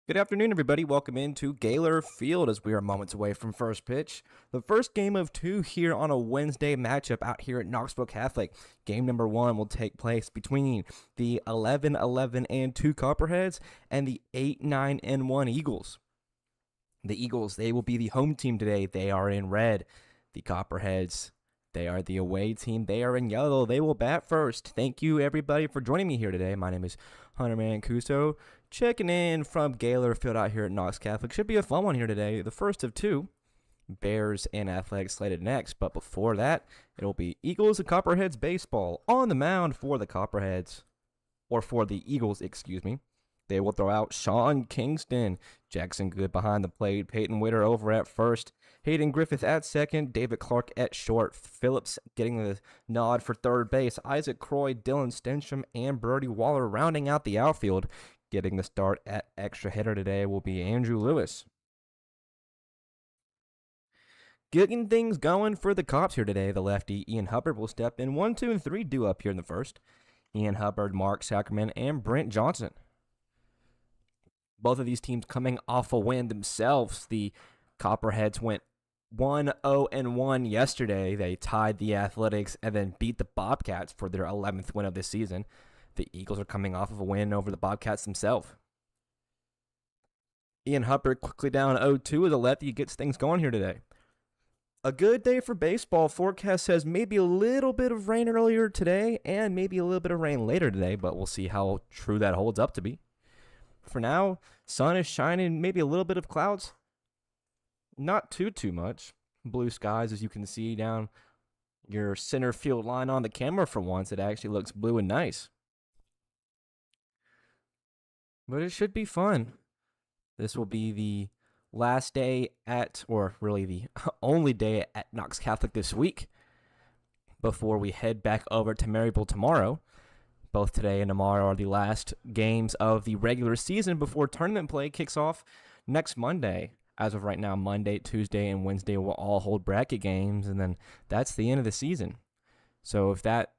Good afternoon, everybody. Welcome into Gaylor Field as we are moments away from first pitch. The first game of two here on a Wednesday matchup out here at Knoxville Catholic. Game number one will take place between the 11-11-2 Copperheads and the 8-9-1 Eagles. The Eagles, they will be the home team today. They are in red. The Copperheads, they are the away team. They are in yellow. They will bat first. Thank you, everybody, for joining me here today. My name is Hunter Mancuso, checking in from Gaylor Field out here at Knox Catholic. Should be a fun one here today. The first of two. Bears and Athletics slated next. But before that, it'll be Eagles and Copperheads baseball on the mound for the Copperheads. Or for the Eagles, excuse me. They will throw out Sean Kingston. Jackson Good behind the plate. Peyton Witter over at first. Hayden Griffith at second. David Clark at short. Phillips getting the nod for third base. Isaac Croy, Dylan Stensham, and Brody Waller rounding out the outfield. Getting the start at extra hitter today will be Andrew Lewis. Getting things going for the Cops here today, the lefty Ian Hubbard will step in. 1, 2, and 3 due up here in the first. Ian Hubbard, Mark Sackerman, and Brent Johnson. Both of these teams coming off a win themselves. The Copperheads went 1-0-1 yesterday. They tied the Athletics and then beat the Bobcats for their 11th win of this season. The Eagles are coming off of a win over the Bobcats themselves. Ian Hubbard quickly down 0-2 as a lefty gets things going here today. A good day for baseball. Forecast says maybe a little bit of rain earlier today and maybe a little bit of rain later today, but we'll see how true that holds up to be. For now, sun is shining, maybe a little bit of clouds. Not too much. Blue skies, as you can see down your center field line on the camera for once. It actually looks blue and nice. But it should be fun. This will be the last day at, or really the only day at Knox Catholic this week before we head back over to Maryville tomorrow. Both today and tomorrow are the last games of the regular season before tournament play kicks off next Monday. As of right now, Monday, Tuesday, and Wednesday will all hold bracket games, and then that's the end of the season. So if that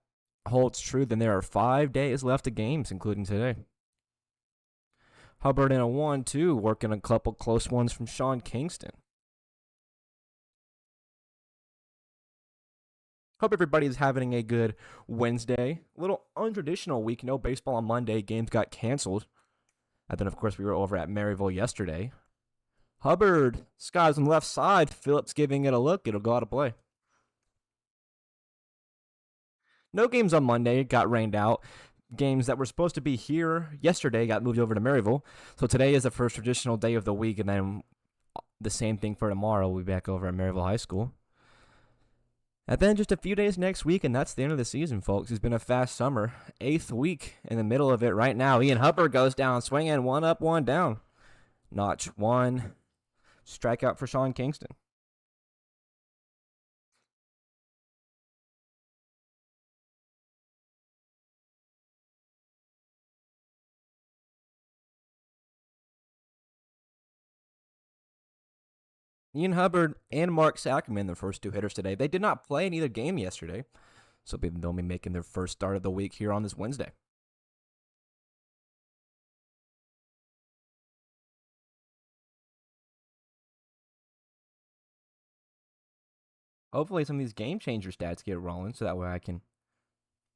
holds true, then there are 5 days left of games, including today. Hubbard in a 1-2, working a couple close ones from Sean Kingston. Hope everybody is having a good Wednesday. A little untraditional week. No baseball on Monday. Games got canceled. And then, of course, we were over at Maryville yesterday. Hubbard, skies on the left side. Phillips giving it a look. It'll go out of play. No games on Monday. Got rained out. Games that were supposed to be here yesterday got moved over to Maryville. So today is the first traditional day of the week. And then the same thing for tomorrow. We'll be back over at Maryville High School. And then just a few days next week, and that's the end of the season, folks. It's been a fast summer. 8th week in the middle of it right now. Ian Hubbard goes down swinging, 1 up, 1 down. Notch 1. Strikeout for Sean Kingston. Ian Hubbard and Mark Sackerman, the first 2 hitters today. They did not play in either game yesterday, so they'll be making their first start of the week here on this Wednesday. Hopefully some of these game changer stats get rolling so that way I can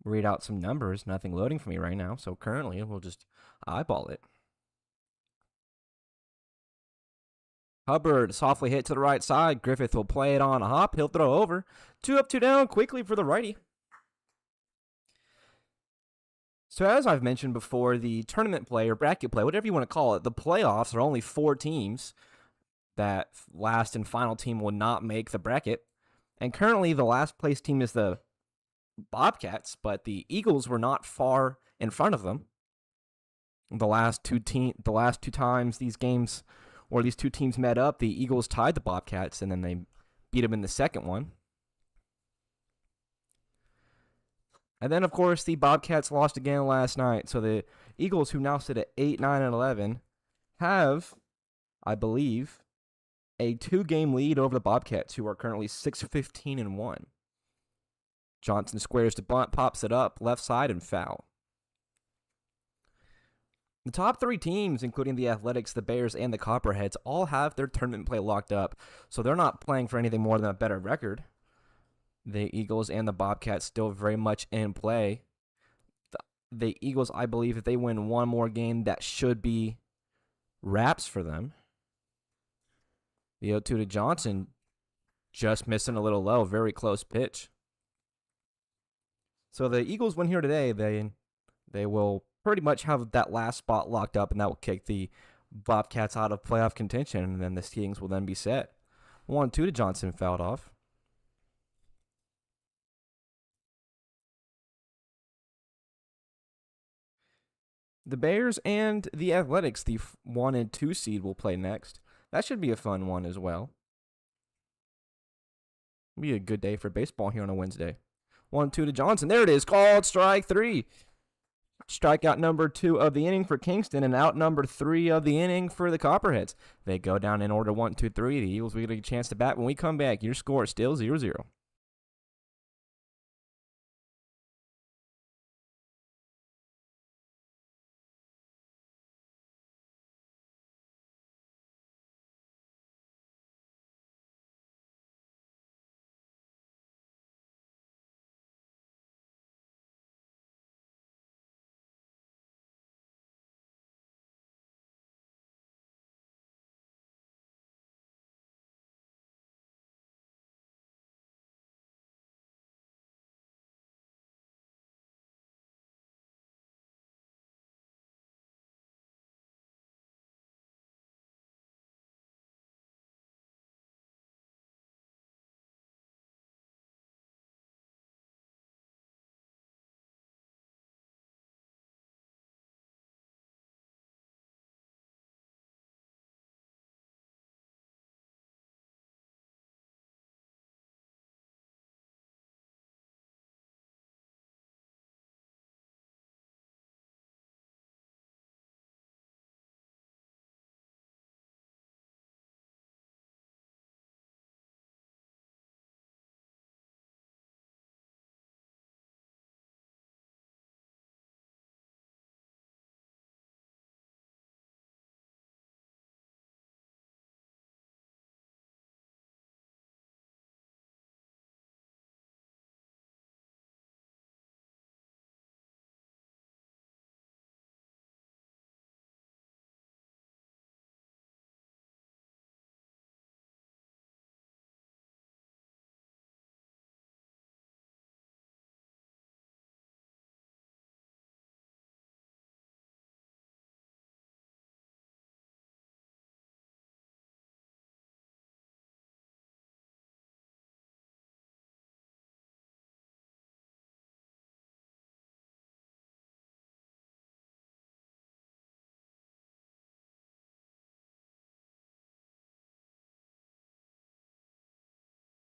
read out some numbers. Nothing loading for me right now, so currently we'll just eyeball it. Hubbard softly hit to the right side. Griffith will play it on a hop. He'll throw over. 2 up, 2 down quickly for the righty. So as I've mentioned before, the tournament play or bracket play, whatever you want to call it, the playoffs are only 4 teams. That last and final team will not make the bracket. And currently the last place team is the Bobcats, but the Eagles were not far in front of them. The last two times these games or these 2 teams met up, the Eagles tied the Bobcats, and then they beat them in the second one. And then, of course, the Bobcats lost again last night. So the Eagles, who now sit at 8, 9, and 11, have, I believe, a 2-game lead over the Bobcats, who are currently 6-15-1. Johnson squares to bunt, pops it up, left side, and foul. The top three teams, including the Athletics, the Bears, and the Copperheads, all have their tournament play locked up, so they're not playing for anything more than a better record. The Eagles and the Bobcats still very much in play. The Eagles, I believe, if they win one more game, that should be wraps for them. The 0-2 to Johnson, just missing a little low, very close pitch. So the Eagles win here today. They will pretty much have that last spot locked up, and that will kick the Bobcats out of playoff contention, and then the Kings will then be set. 1-2 to Johnson fouled off. The Bears and the Athletics, the 1 and 2 seed, will play next. That should be a fun one as well. Be a good day for baseball here on a Wednesday. 1-2 to Johnson. There it is. Called strike 3. Strikeout number 2 of the inning for Kingston, and out number 3 of the inning for the Copperheads. They go down in order 1, 2, 3. The Eagles will get a chance to bat when we come back. Your score is still 0-0.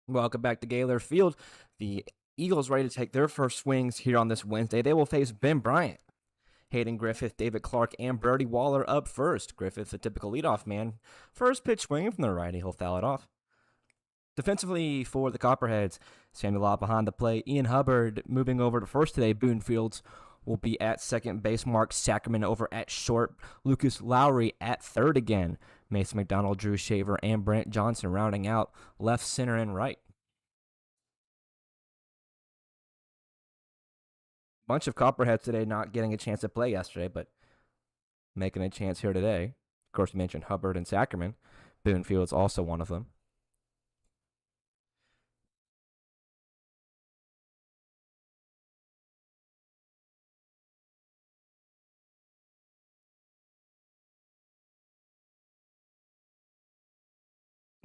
Welcome back to Gaylor Field. The Eagles ready to take their first swings here on this Wednesday. They will face Ben Bryant, Hayden Griffith, David Clark, and Brody Waller up first. Griffith, the typical leadoff man. First pitch swinging from the righty. He'll foul it off. Defensively for the Copperheads, Samuel Lott behind the plate. Ian Hubbard moving over to first today. Boone Fields will be at second base. Mark Sackerman over at short. Lucas Lowry at third again. Mason McDonald, Drew Shaver, and Brent Johnson rounding out left, center, and right. Bunch of Copperheads today not getting a chance to play yesterday, but making a chance here today. Of course, you mentioned Hubbard and Sackerman. Boone Fields also one of them.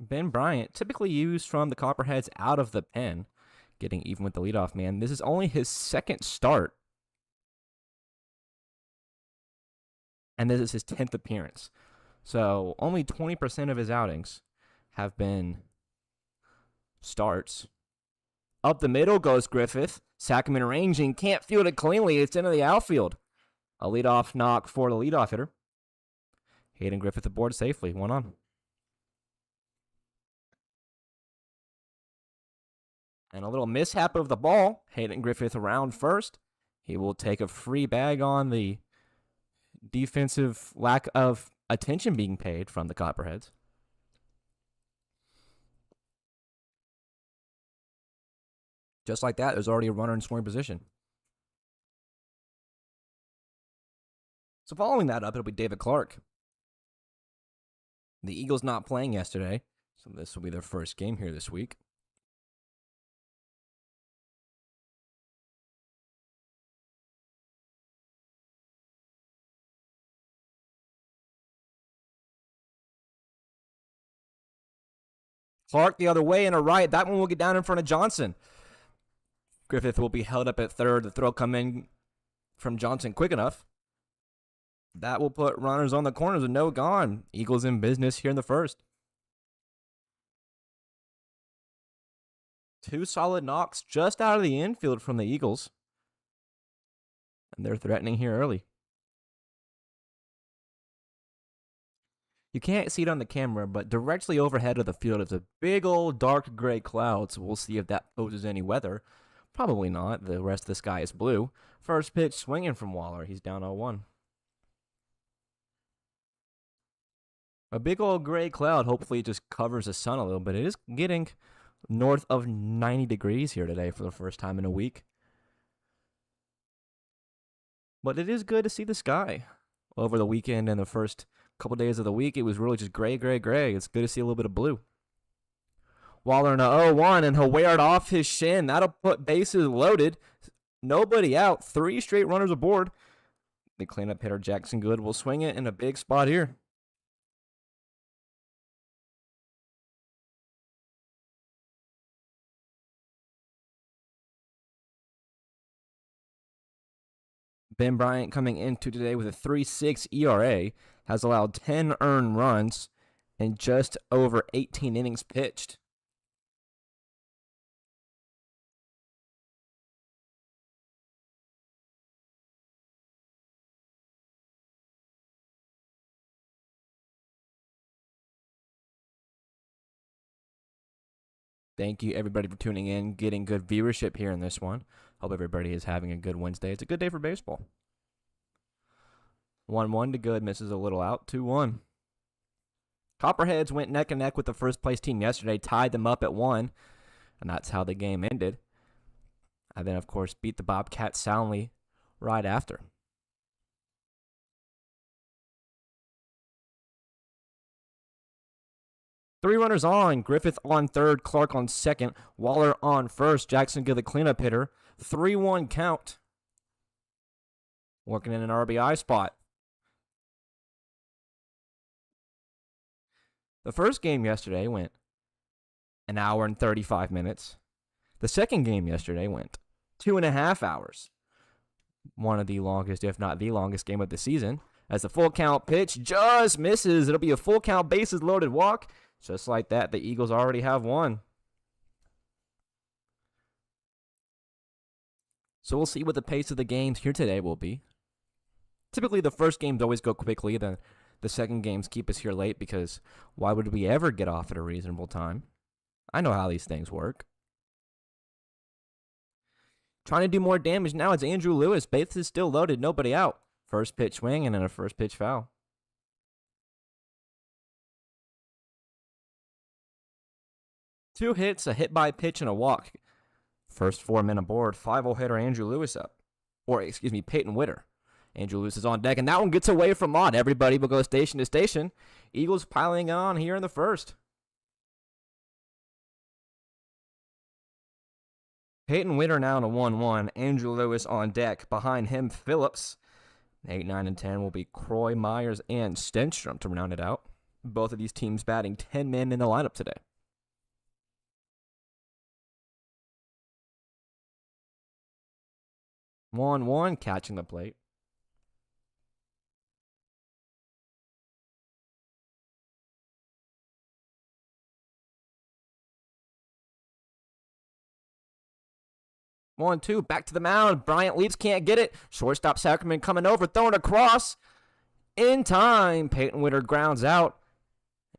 Ben Bryant, typically used from the Copperheads out of the pen, getting even with the leadoff man. This is only his second start, and this is his 10th appearance. So only 20% of his outings have been starts. Up the middle goes Griffith. Sackerman ranging, can't field it cleanly. It's into the outfield. A leadoff knock for the leadoff hitter. Hayden Griffith aboard safely. 1 on. And a little mishap of the ball. Hayden Griffith around first. He will take a free bag on the defensive lack of attention being paid from the Copperheads. Just like that, there's already a runner in scoring position. So following that up, it'll be David Clark. The Eagles not playing yesterday, so this will be their first game here this week. Clark the other way and a right. That one will get down in front of Johnson. Griffith will be held up at third. The throw come in from Johnson quick enough. That will put runners on the corners with no gone. Eagles in business here in the first. Two solid knocks just out of the infield from the Eagles. And they're threatening here early. You can't see it on the camera, but directly overhead of the field is a big old dark gray cloud, so we'll see if that poses any weather. Probably not. The rest of the sky is blue. First pitch swinging from Waller. He's down 0-1. A big old gray cloud. Hopefully it just covers the sun a little bit. It is getting north of 90 degrees here today for the first time in a week. But it is good to see the sky. Over the weekend and the first couple days of the week, it was really just gray, gray, gray. It's good to see a little bit of blue. Waller in a 0-1, and he'll wear it off his shin. That'll put bases loaded. Nobody out. 3 straight runners aboard. The cleanup hitter, Jackson Good, will swing it in a big spot here. Ben Bryant coming into today with a 3.6 ERA, has allowed 10 earned runs and just over 18 innings pitched. Thank you, everybody, for tuning in, getting good viewership here in this one. Hope everybody is having a good Wednesday. It's a good day for baseball. 1-1 to Good, misses a little out. 2-1. Copperheads went neck and neck with the first place team yesterday, tied them up at 1, and that's how the game ended. And then, of course, beat the Bobcats soundly right after. Three runners on. Griffith on third, Clark on second, Waller on first. Jackson Good, the cleanup hitter. 3-1 count. Working in an RBI spot. The first game yesterday went an hour and 35 minutes. The second game yesterday went 2.5 hours. One of the longest, if not the longest game of the season. As the full count pitch just misses. It'll be a full count bases loaded walk. Just like that, the Eagles already have won. So we'll see what the pace of the games here today will be. Typically, the first games always go quickly. Then the second games keep us here late because why would we ever get off at a reasonable time? I know how these things work. Trying to do more damage now. It's Andrew Lewis. Bases is still loaded. Nobody out. First pitch swing and then a first pitch foul. Two hits, a hit by pitch, and a walk. First 4 men aboard. 5-0 hitter Andrew Lewis up. Peyton Witter. Andrew Lewis is on deck, and that one gets away from Mott. Everybody will go station to station. Eagles piling on here in the first. Peyton Witter now in a 1-1. Andrew Lewis on deck. Behind him, Phillips. 8, 9, and 10 will be Croy, Myers, and Stenstrom to round it out. Both of these teams batting 10 men in the lineup today. 1-1, catching the plate. One, two, back to the mound. Bryant leaps, can't get it. Shortstop Sackerman coming over, throwing across. In time, Peyton Witter grounds out.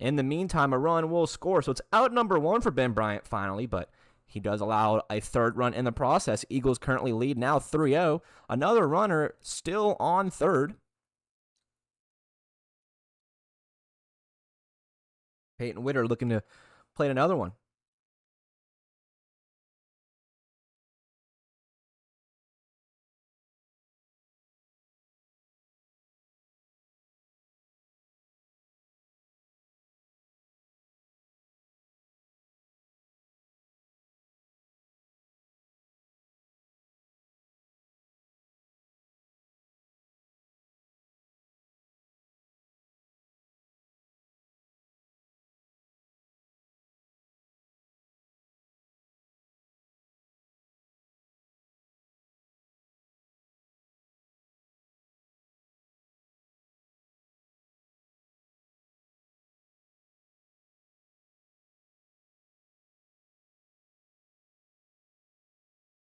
In the meantime, a run will score. So it's out number 1 for Ben Bryant finally, but he does allow a third run in the process. Eagles currently lead now 3-0. Another runner still on third. Peyton Witter looking to play another one.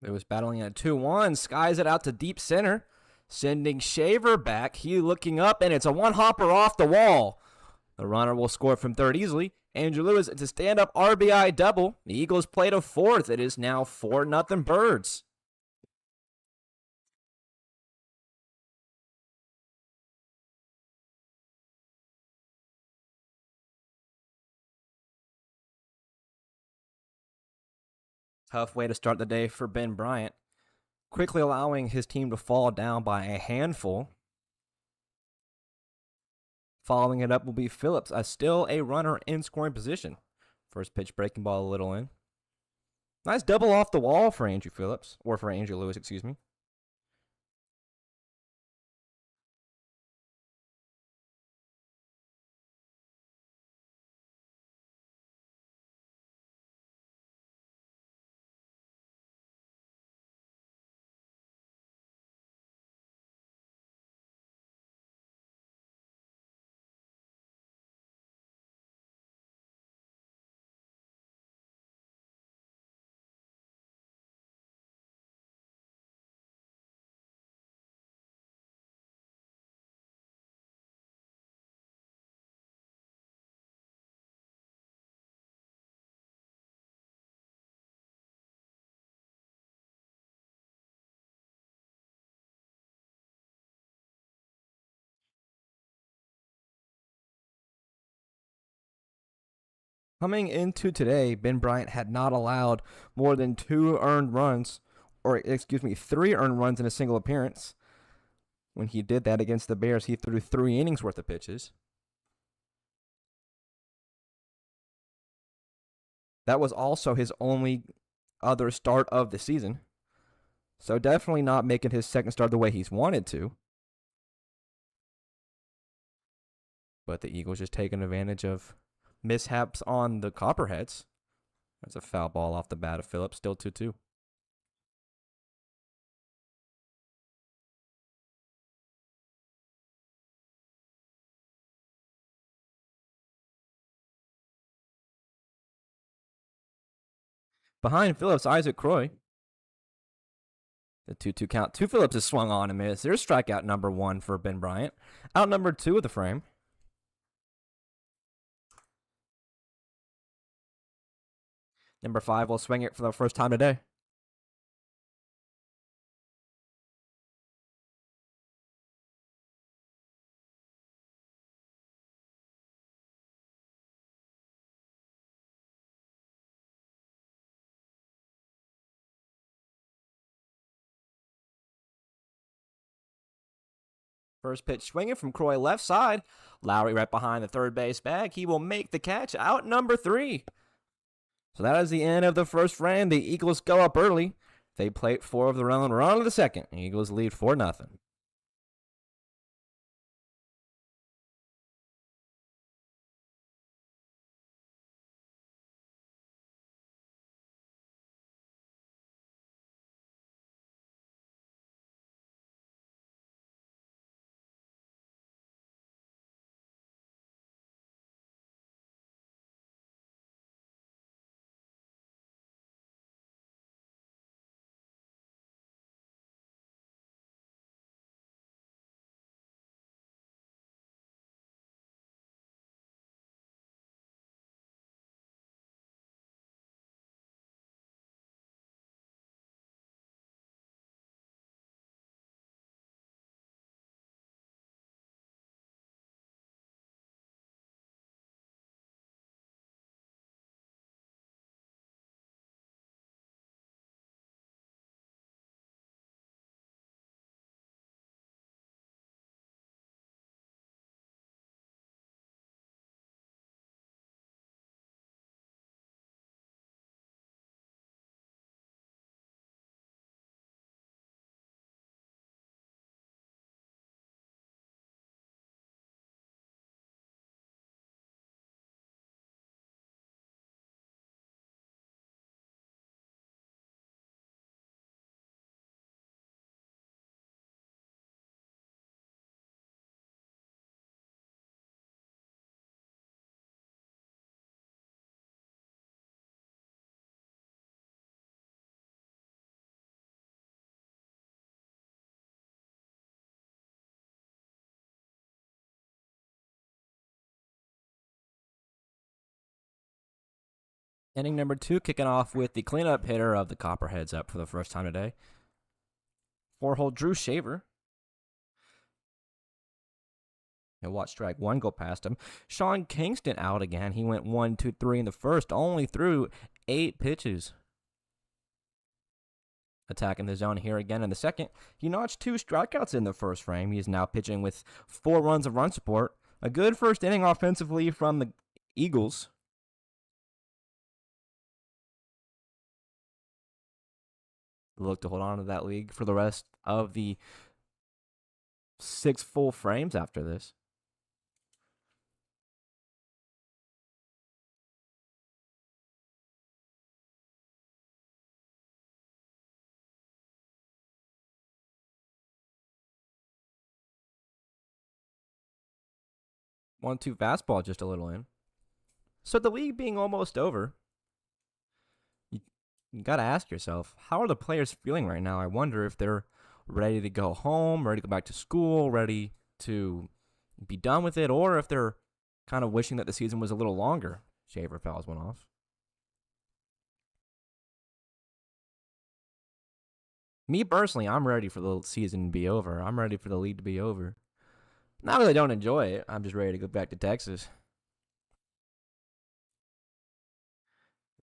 It was battling at 2-1. Skies it out to deep center, sending Shaver back. He looking up, and it's a one-hopper off the wall. The runner will score from third easily. Andrew Lewis, it's a stand-up RBI double. The Eagles played a fourth. It is now 4-0 Birds. Tough way to start the day for Ben Bryant, quickly allowing his team to fall down by a handful. Following it up will be Phillips, still a runner in scoring position. First pitch breaking ball a little in. Nice double off the wall for Andrew Phillips, or for Andrew Lewis, excuse me. Coming into today, Ben Bryant had not allowed more than 3 earned runs in a single appearance. When he did that against the Bears, he threw 3 innings worth of pitches. That was also his only other start of the season. So definitely not making his second start the way he's wanted to. But the Eagles just taking advantage of mishaps on the Copperheads. That's a foul ball off the bat of Phillips, still 2-2. Behind Phillips, Isaac Croy. The 2-2 count. 2 Phillips is swung on and missed. There's strikeout number 1 for Ben Bryant. Out number 2 of the frame. Number 5 will swing it for the first time today. First pitch swinging from Croy left side. Lowry right behind the third base bag. He will make the catch. Out number 3. So that is the end of the first frame. The Eagles go up early. They plate 4 of their own. We're on to the second. The Eagles lead 4-0. Inning number 2 kicking off with the cleanup hitter of the Copperheads up for the first time today. 4-hole Drew Shaver. And watch strike 1 go past him. Sean Kingston out again. He went 1, 2, 3 in the first, only threw 8 pitches. Attacking the zone here again in the second. He notched 2 strikeouts in the first frame. He is now pitching with 4 runs of run support. A good first inning offensively from the Eagles. Look to hold on to that lead for the rest of the 6 full frames after this. One, two fastball just a little in. So the league being almost over, you got to ask yourself, how are the players feeling right now? I wonder if they're ready to go home, ready to go back to school, ready to be done with it, or if they're kind of wishing that the season was a little longer. Shaver fouls one off. Me personally, I'm ready for the season to be over. I'm ready for the league to be over. Not that I don't enjoy it. I'm just ready to go back to Texas.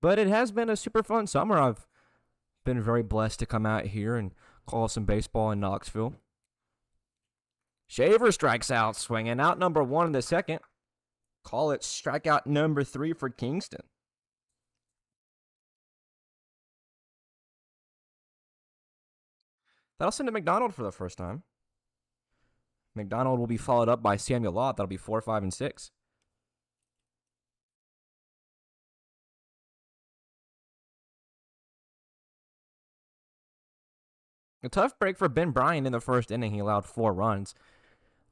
But it has been a super fun summer. I've been very blessed to come out here and call some baseball in Knoxville. Shaver strikes out, swinging out number 1 in the second. Call it strikeout number 3 for Kingston. That'll send to McDonald for the first time. McDonald will be followed up by Samuel Lott. That'll be 4, 5, and 6. A tough break for Ben Bryant in the first inning. He allowed 4 runs.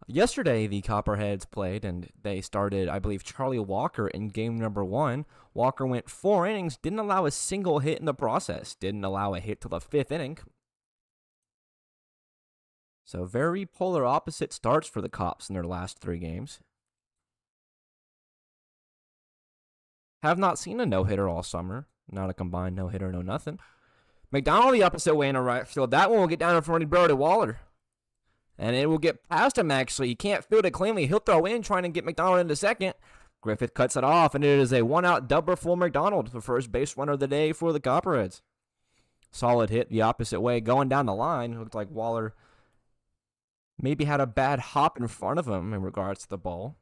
Yesterday, the Copperheads played, and they started, I believe, Charlie Walker in game number 1. Walker went 4 innings, didn't allow a single hit in the process, didn't allow a hit till the 5th inning. So very polar opposite starts for the Cops in their last 3 games. Have not seen a no-hitter all summer. Not a combined no-hitter, no nothing. McDonald the opposite way in a right field. That one will get down in front of Brody Waller. And it will get past him, actually. He can't field it cleanly. He'll throw in, trying to get McDonald into second. Griffith cuts it off, and it is a 1-out doubler for McDonald, the first base runner of the day for the Copperheads. Solid hit the opposite way, going down the line. It looked like Waller maybe had a bad hop in front of him in regards to the ball.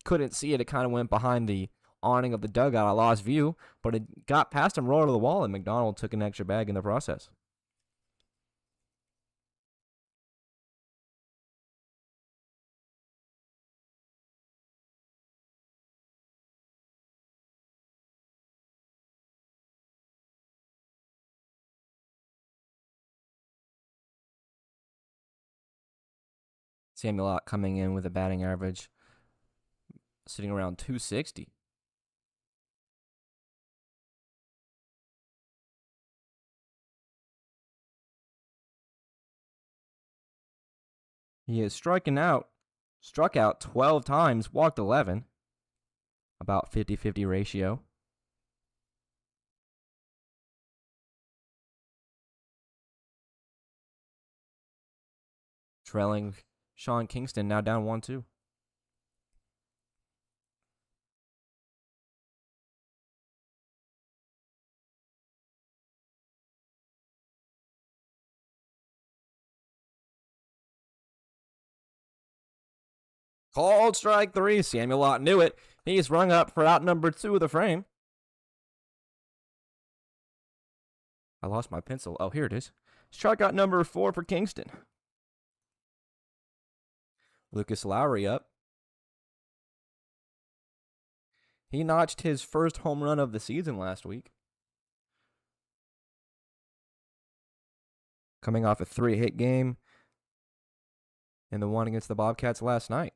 Couldn't see it. It kind of went behind the awning of the dugout. I lost view, but it got past him, rolled to the wall, and McDonald took an extra bag in the process. Samuel Lott coming in with a batting average sitting around 260. He is struck out 12 times, walked 11. About 50-50 ratio. Trailing Sean Kingston, now down 1-2. Called strike 3. Samuel Lott knew it. He's rung up for out number 2 of the frame. I lost my pencil. Oh, here it is. Strikeout number 4 for Kingston. Lucas Lowry up. He notched his first home run of the season last week. Coming off a 3-hit game and the one against the Bobcats last night.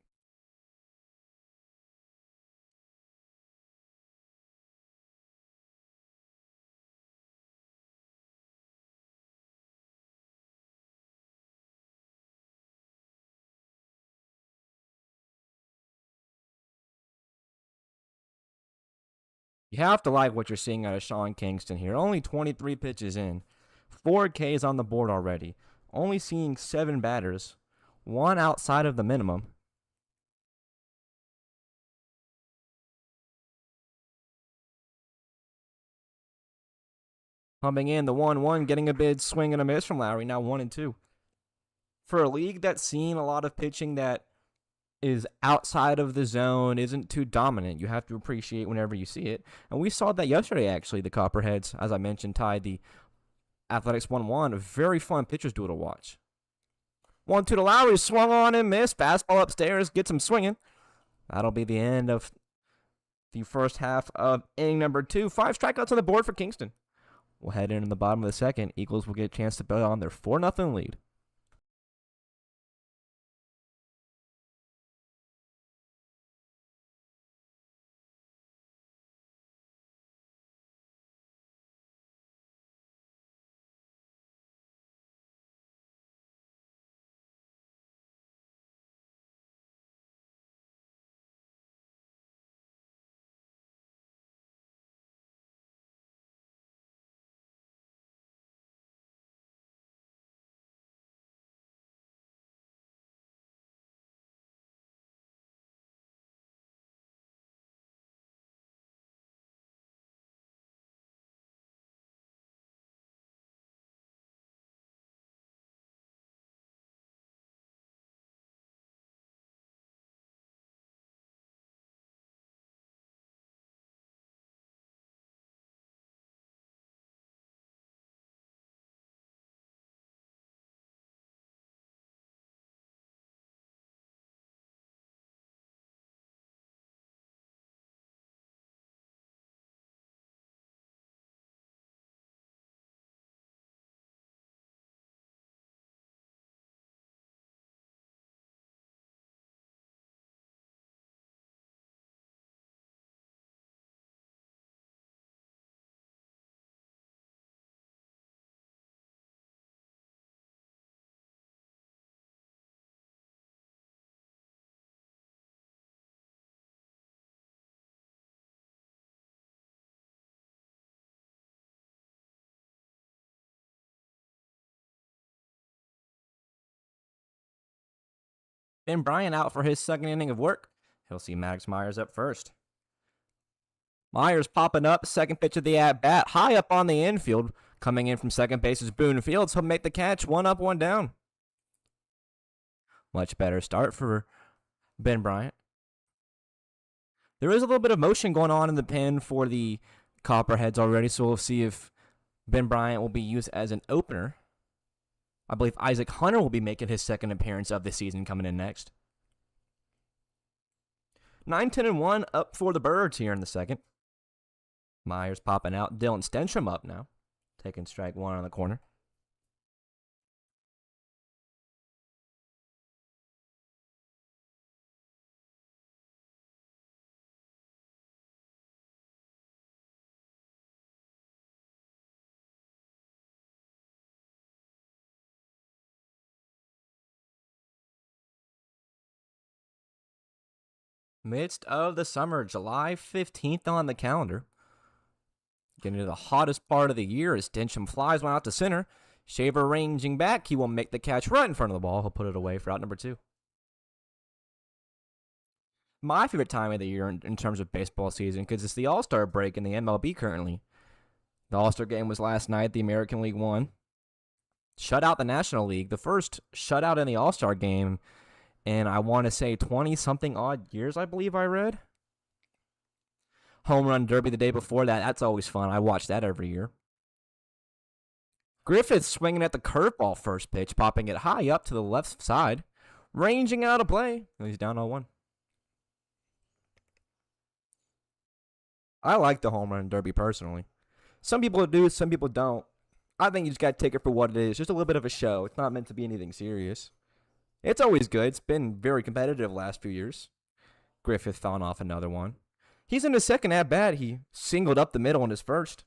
You have to like what you're seeing out of Sean Kingston here. Only 23 pitches in, 4 Ks on the board already. Only seeing 7 batters, 1 outside of the minimum. Pumping in the 1-1, getting a big swing and a miss from Lowry, now 1-2. For a league that's seen a lot of pitching that is outside of the zone, isn't too dominant, you have to appreciate whenever you see it. And we saw that yesterday, actually. The Copperheads, as I mentioned, tied the Athletics 1-1. A very fun pitcher's duel to watch. 1-2 to Lowry, swung on and missed. Fastball upstairs, gets him swinging. That'll be the end of the first half of inning number 2. 5 strikeouts on the board for Kingston. We'll head in the bottom of the second. Eagles will get a chance to build on their 4-0 lead. Ben Bryant out for his second inning of work. He'll see Max Myers up first. Myers popping up, second pitch of the at-bat, high up on the infield. Coming in from second base is Boone Fields. He'll make the catch, 1 up, 1 down. Much better start for Ben Bryant. There is a little bit of motion going on in the pen for the Copperheads already, so we'll see if Ben Bryant will be used as an opener. I believe Isaac Hunter will be making his second appearance of the season coming in next. 9-10-1 up for the Birds here in the second. Myers popping out. Dylan Stenstrom up now. Taking strike 1 on the corner. Midst of the summer, July 15th on the calendar. Getting to the hottest part of the year as Stenstrom flies one out to center. Shaver ranging back. He will make the catch right in front of the ball. He'll put it away for out number 2. My favorite time of the year in terms of baseball season because it's the All-Star break in the MLB currently. The All-Star game was last night. The American League won. Shut out the National League. The first shutout in the All-Star game in, I want to say, 20-something odd years, I believe I read. Home run derby the day before that. That's always fun. I watch that every year. Griffith swinging at the curveball first pitch, popping it high up to the left side. Ranging out of play. He's down 0-1. I like the home run derby personally. Some people do, some people don't. I think you just got to take it for what it is. Just a little bit of a show. It's not meant to be anything serious. It's always good. It's been very competitive the last few years. Griffith found off another one. He's in his second at-bat. He singled up the middle in his first.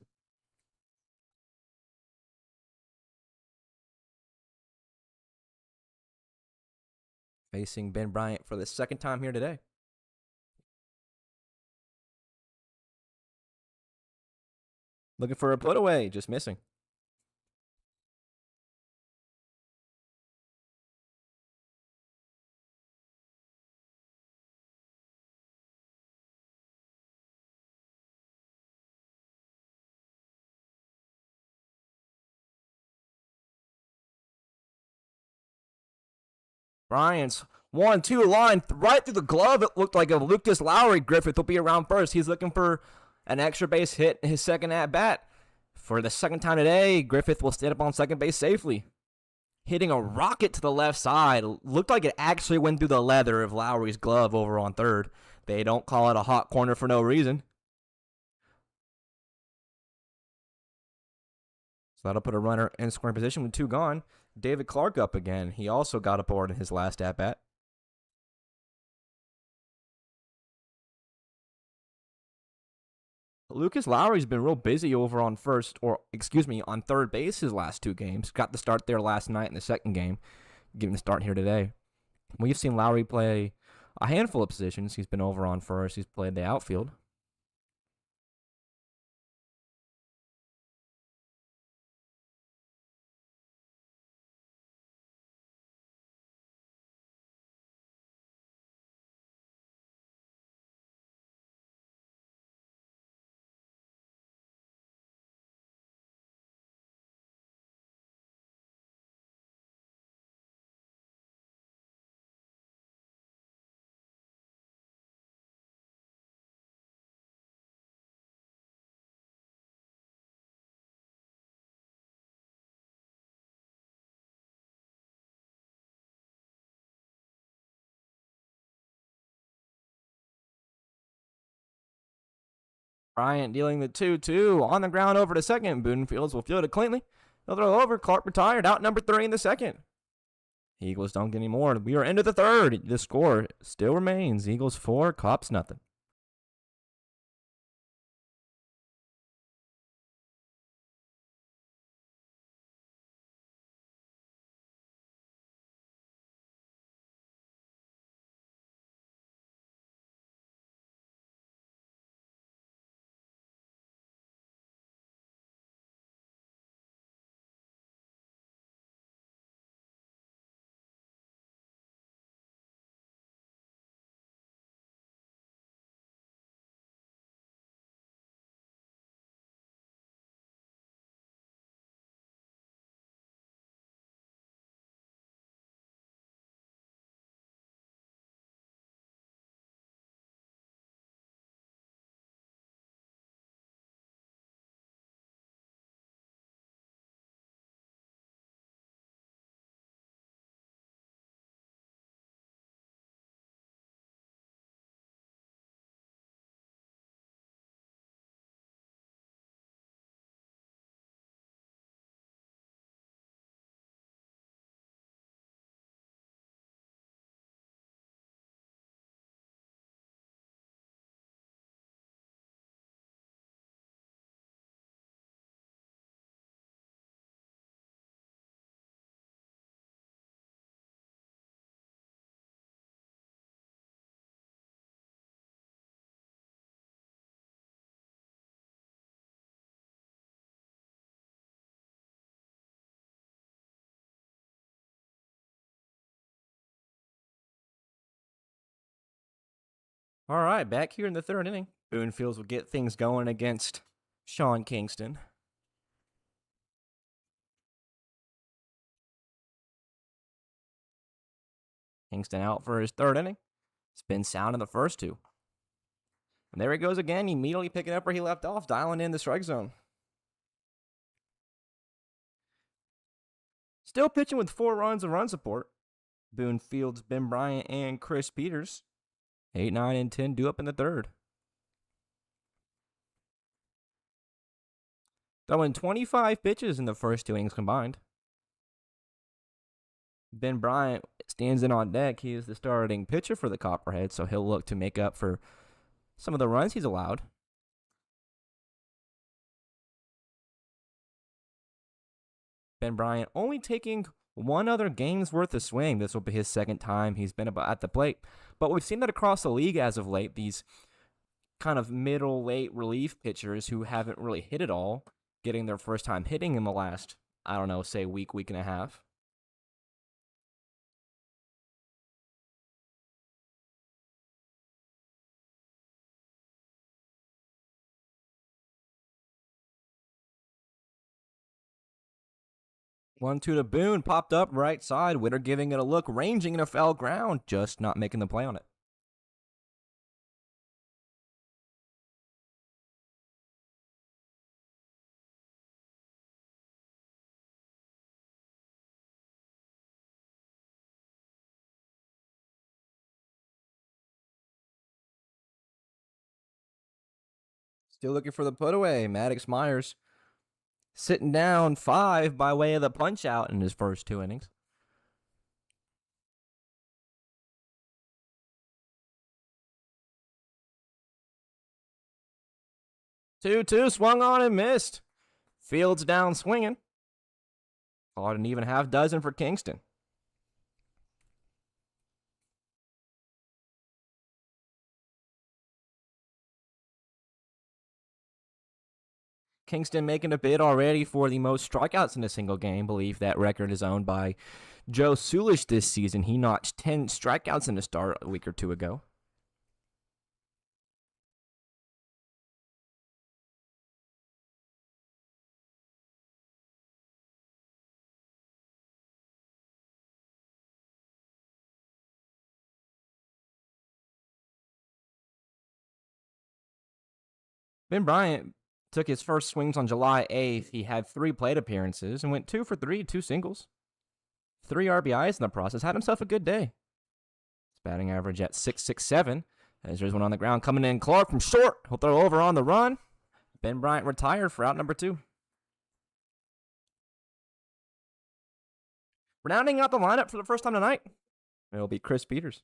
Facing Ben Bryant for the second time here today. Looking for a put away, just missing. Bryant's 1-2 line right through the glove. It looked like a Lucas Lowry. Griffith will be around first. He's looking for an extra base hit in his second at bat. For the second time today, Griffith will stand up on second base safely. Hitting a rocket to the left side. Looked like it actually went through the leather of Lowry's glove over on third. They don't call it a hot corner for no reason. So that'll put a runner in scoring position with 2 gone. David Clark up again. He also got aboard in his last at bat. Lucas Lowry's been real busy over on on third base his last 2 games. Got the start there last night in the second game, giving the start here today. We've seen Lowry play a handful of positions. He's been over on first. He's played the outfield. Bryant dealing the 2-2 on the ground over to second. Boonfields will field it cleanly. They'll throw over. Clark retired. Out number 3 in the second. Eagles don't get any more. We are into the third. The score still remains Eagles 4, Cops nothing. All right, back here in the third inning. Boonfields will get things going against Sean Kingston. Kingston out for his third inning. It's been sound in the first 2. And there he goes again, immediately picking up where he left off, dialing in the strike zone. Still pitching with 4 runs of run support. Boonfields, Ben Bryant, and Chris Peters. 8, 9, and 10 due up in the third. Throwing 25 pitches in the first 2 innings combined. Ben Bryant stands in on deck. He is the starting pitcher for the Copperheads, so he'll look to make up for some of the runs he's allowed. Ben Bryant only taking 1 other game's worth of swing. This will be his second time he's been at the plate. But we've seen that across the league as of late. These kind of middle late relief pitchers who haven't really hit it all getting their first time hitting in the last, I don't know, say week and a half. One two to Boone, popped up right side. Witter giving it a look, ranging in a foul ground, just not making the play on it. Still looking for the put away. Maddox Myers sitting down 5 by way of the punch out in his first 2 innings. 2-2, swung on and missed. Fields down swinging. Caught an even half dozen for Kingston. Kingston making a bid already for the most strikeouts in a single game. Believe that record is owned by Joe Sulish this season. He notched 10 strikeouts in a start a week or two ago. Ben Bryant took his first swings on July 8th. He had 3 plate appearances and went 2 for 3, 2 singles. 3 RBIs in the process. Had himself a good day. His batting average at .667. As there's one on the ground coming in. Clark from short. He'll throw over on the run. Ben Bryant retired for out number 2. Rounding out the lineup for the first time tonight, it'll be Chris Peters.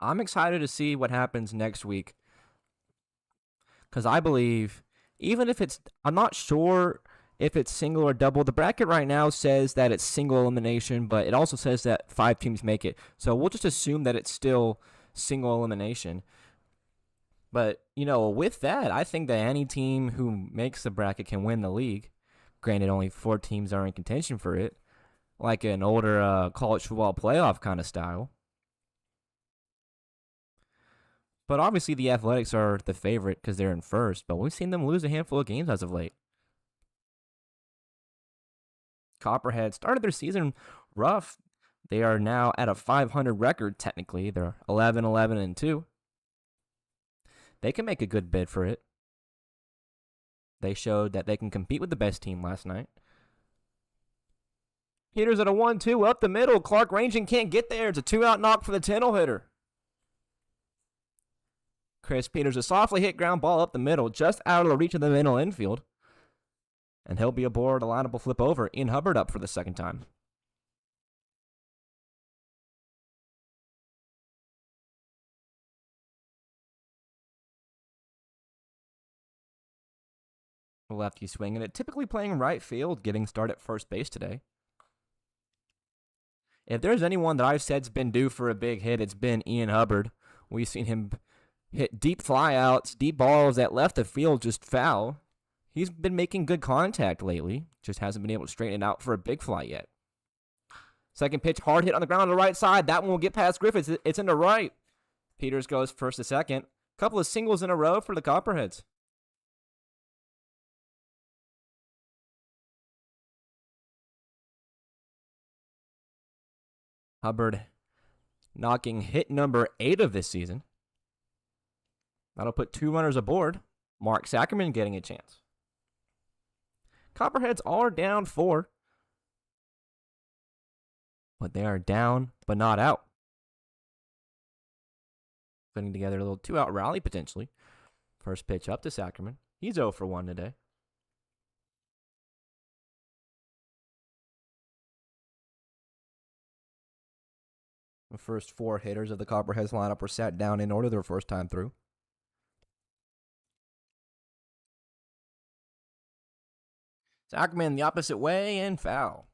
I'm excited to see what happens next week because I believe even if it's, I'm not sure if it's single or double. The bracket right now says that it's single elimination, but it also says that 5 teams make it. So we'll just assume that it's still single elimination. But, with that, I think that any team who makes the bracket can win the league. Granted, only 4 teams are in contention for it, like an older college football playoff kind of style. But obviously, the Athletics are the favorite because they're in first. But we've seen them lose a handful of games as of late. Copperheads started their season rough. They are now at a 500 record, technically. They're 11-11-2. They can make a good bid for it. They showed that they can compete with the best team last night. Peters at a 1-2 up the middle. Clark ranging, can't get there. It's a 2-out knock for the Tennel hitter. Chris Peters, a softly hit ground ball up the middle, just out of the reach of the middle infield. And he'll be aboard. The lineup will flip over. Ian Hubbard up for the second time. Lefty swinging it, typically playing right field, getting started at first base today. If there's anyone that I've said's been due for a big hit, it's been Ian Hubbard. We've seen him hit deep flyouts, deep balls that left the field just foul. He's been making good contact lately, just hasn't been able to straighten it out for a big fly yet. Second pitch, hard hit on the ground on the right side. That one will get past Griffiths. It's in the right. Peters goes first to second. Couple of singles in a row for the Copperheads. Hubbard knocking hit number 8 of this season. That'll put 2 runners aboard. Mark Sackerman getting a chance. Copperheads are down 4. But they are down but not out. putting together a little 2-out rally potentially. First pitch up to Sackerman. He's 0 for 1 today. The first 4 hitters of the Copperheads lineup were sat down in order their first time through. Sackerman the opposite way and foul.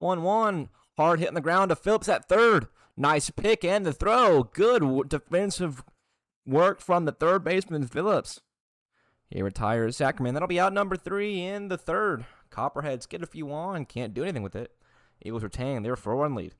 One. Hard hit on the ground to Phillips at third. Nice pick and the throw. Good defensive work from the third baseman, Phillips. He retires Sackerman. That'll be out number 3 in the third. Copperheads get a few on. Can't do anything with it. Eagles retain their 4-1 lead.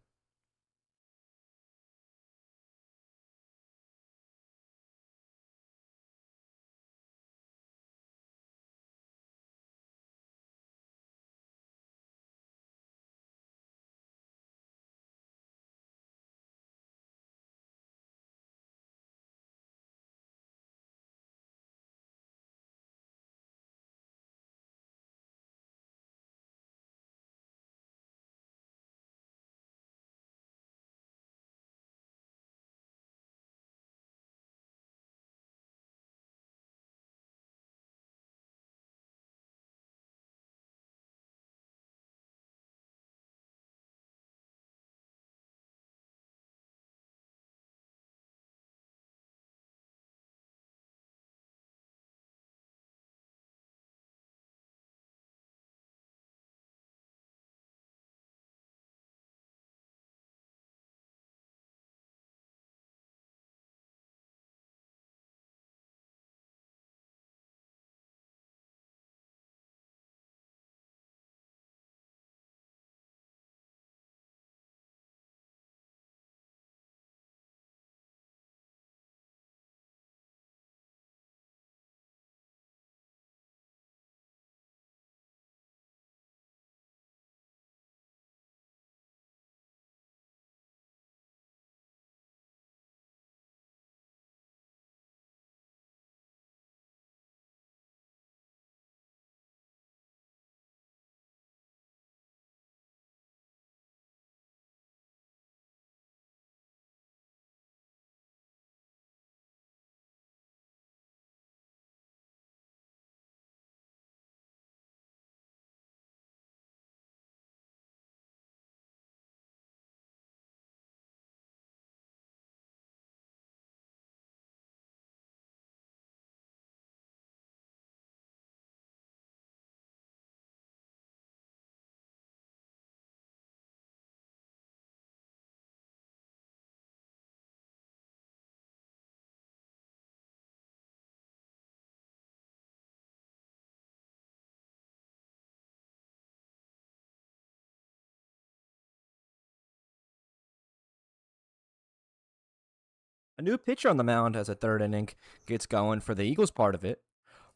A new pitcher on the mound as a third inning gets going for the Eagles part of it.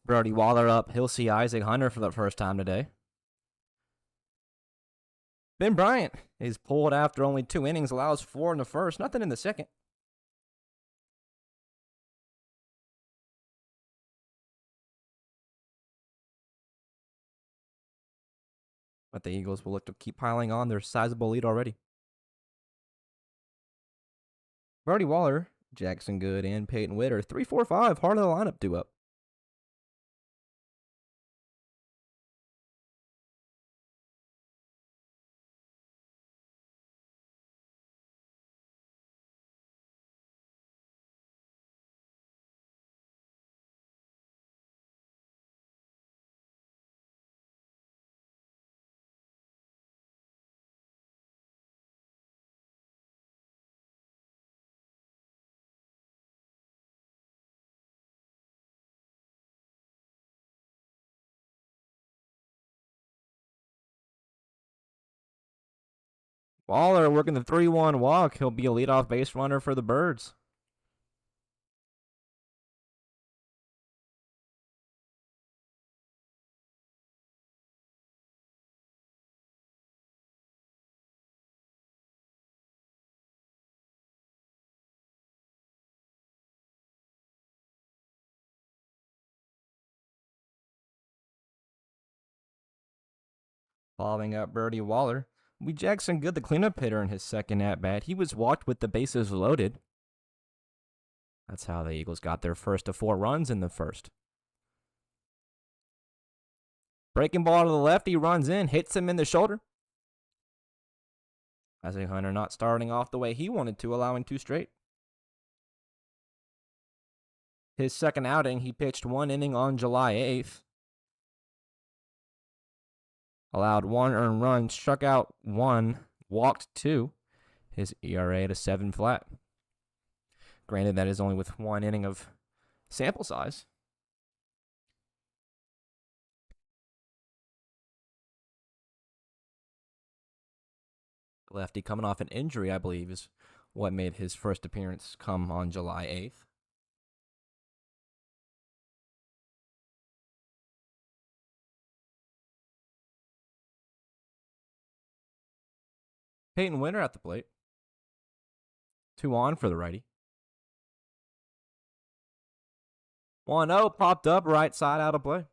Brody Waller up. He'll see Isaac Hunter for the first time today. Ben Bryant is pulled after only 2 innings, allows 4 in the first, nothing in the second. But the Eagles will look to keep piling on their sizable lead already. Brody Waller, Jackson Good, and Peyton Witter, 3-4-5, heart of the lineup due up. Waller working the 3-1 walk. He'll be a leadoff base runner for the Birds. Following up Birdie Waller, will be Jackson Good, the cleanup hitter, in his second at-bat. He was walked with the bases loaded. That's how the Eagles got their first of 4 runs in the first. Breaking ball to the left, he runs in, hits him in the shoulder. Isaac Hunter not starting off the way he wanted to, allowing 2 straight. His second outing, he pitched 1 inning on July 8th. Allowed 1 earned run, struck out 1, walked 2. His ERA at a 7 flat. Granted, that is only with 1 inning of sample size. Lefty coming off an injury, I believe, is what made his first appearance come on July 8th. Peyton Winter at the plate. 2 on for the righty. 1-0 popped up, right side out of play.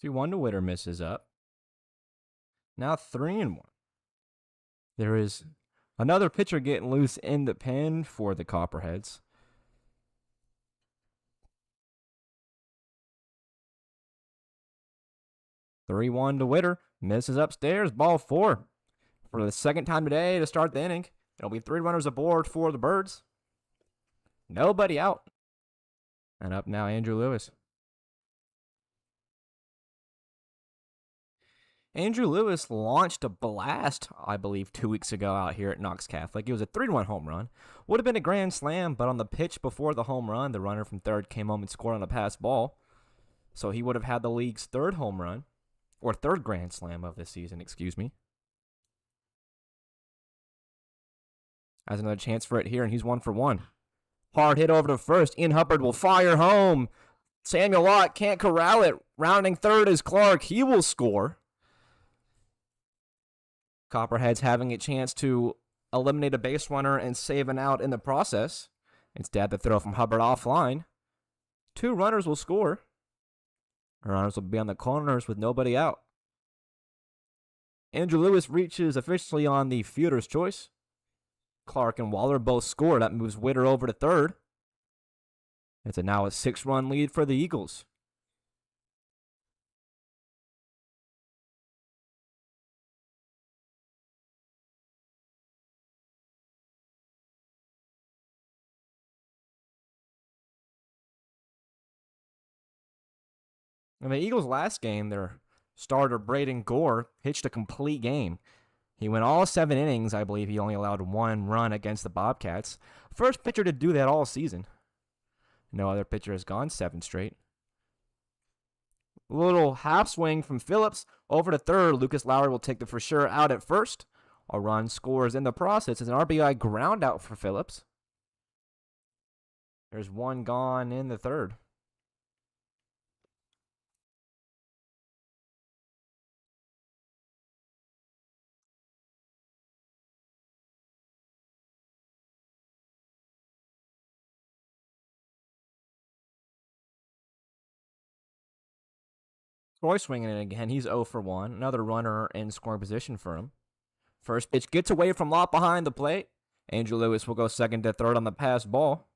See, 1 to Witter misses up. Now 3-1. There is another pitcher getting loose in the pen for the Copperheads. (3-1) to Witter. Misses upstairs. Ball 4. For the second time today to start the inning. It'll be 3 runners aboard for the Birds. Nobody out. And up now, Andrew Lewis. Andrew Lewis launched a blast, I believe, 2 weeks ago out here at Knox Catholic. It was a 3-1 home run. Would have been a grand slam, but on the pitch before the home run, the runner from third came home and scored on a pass ball. So he would have had the league's 3rd home run, or 3rd grand slam of this season, excuse me. Has another chance for it here, and he's 1 for 1. Hard hit over to first. Ian Hubbard will fire home. Samuel Lott can't corral it. Rounding third is Clark. He will score. Copperheads having a chance to eliminate a base runner and save an out in the process. Instead, the throw from Hubbard offline. 2 runners will score. Runners will be on the corners with nobody out. Andrew Lewis reaches officially on the fielder's choice. Clark and Waller both score. That moves Witter over to third. It's now a 6-run lead for the Eagles. In the Eagles' last game, their starter Braden Gore pitched a complete game. He went all 7 innings. I believe he only allowed 1 run against the Bobcats. First pitcher to do that all season. No other pitcher has gone 7 straight. Little half swing from Phillips over to third. Lucas Lowry will take the for sure out at first. A run scores in the process. It's an RBI ground out for Phillips. There's 1 gone in the third. Troy swinging it again. He's 0 for 1. Another runner in scoring position for him. First pitch gets away from Lott behind the plate. Andrew Lewis will go second to third on the pass ball.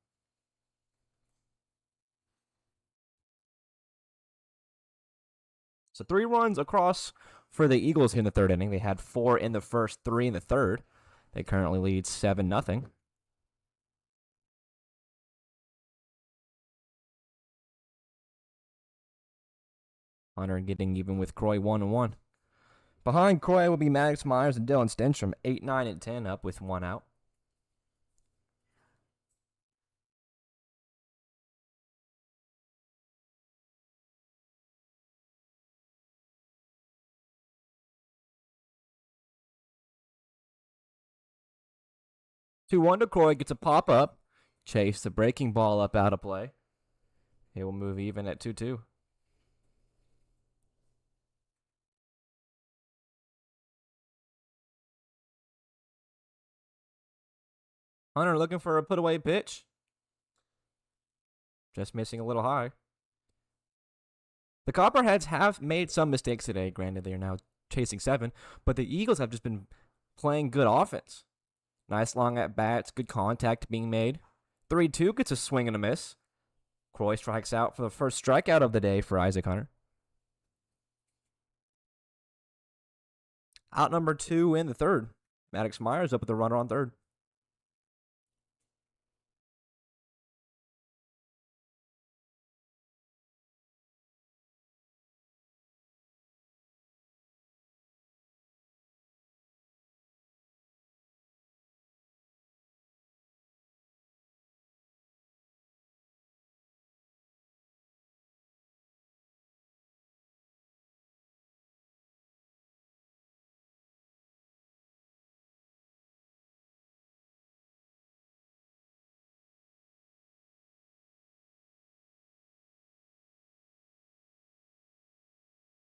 So 3 runs across for the Eagles in the 3rd inning. They had 4 in the first, 3 in the 3rd. They currently lead 7-0. Hunter getting even with Croy 1-1. Behind Croy will be Maddox Myers and Dylan Stenstrom, 8, 9, and 10, up with 1 out. 2-1 to Croy, gets a pop up. Chase the breaking ball up out of play. It will move even at 2-2. Hunter looking for a put away pitch. Just missing a little high. The Copperheads have made some mistakes today. Granted, they are now chasing 7, but the Eagles have just been playing good offense. Nice long at bats, good contact being made. 3-2 gets a swing and a miss. Croy strikes out for the first strikeout of the day for Isaac Hunter. Out number 2 in the third. Maddox Myers up with the runner on third.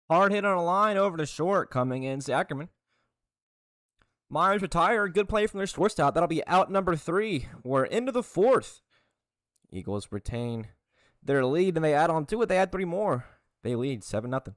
Hard hit on a line over to short, coming in Ackerman. Myers retired. Good play from their shortstop. That'll be out number 3. We're into the fourth. Eagles retain their lead, and they add on to it. They add 3 more. They lead 7-0.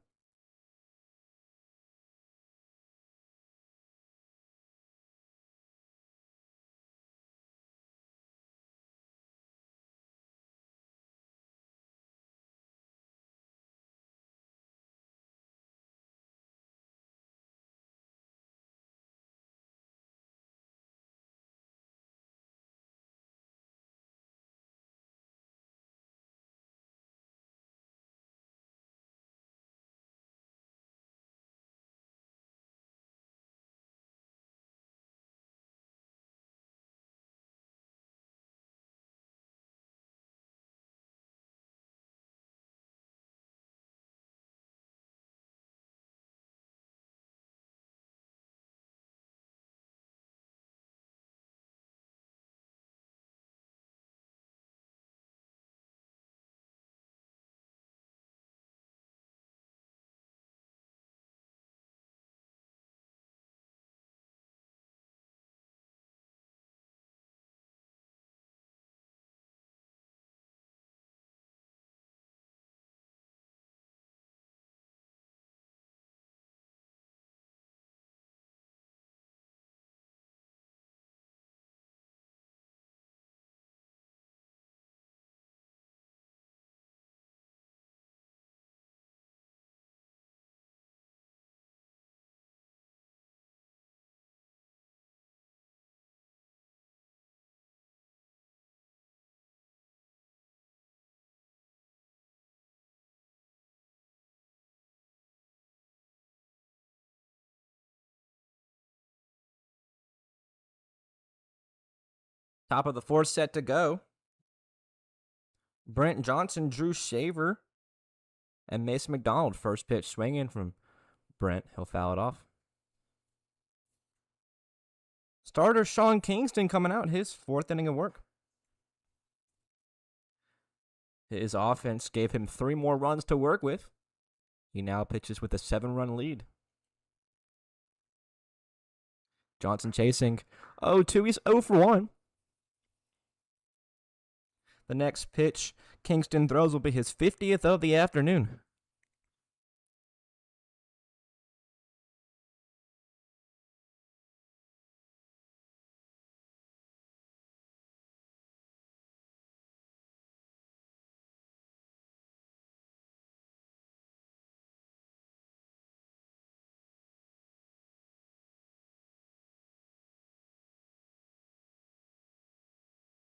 Top of the fourth set to go. Brent Johnson, Drew Shaver, and Mason McDonald. First pitch swinging from Brent. He'll foul it off. Starter Sean Kingston coming out, his 4th inning of work. His offense gave him 3 more runs to work with. He now pitches with a 7-run lead. Johnson chasing 0-2. He's 0 for 1. The next pitch Kingston throws will be his 50th of the afternoon.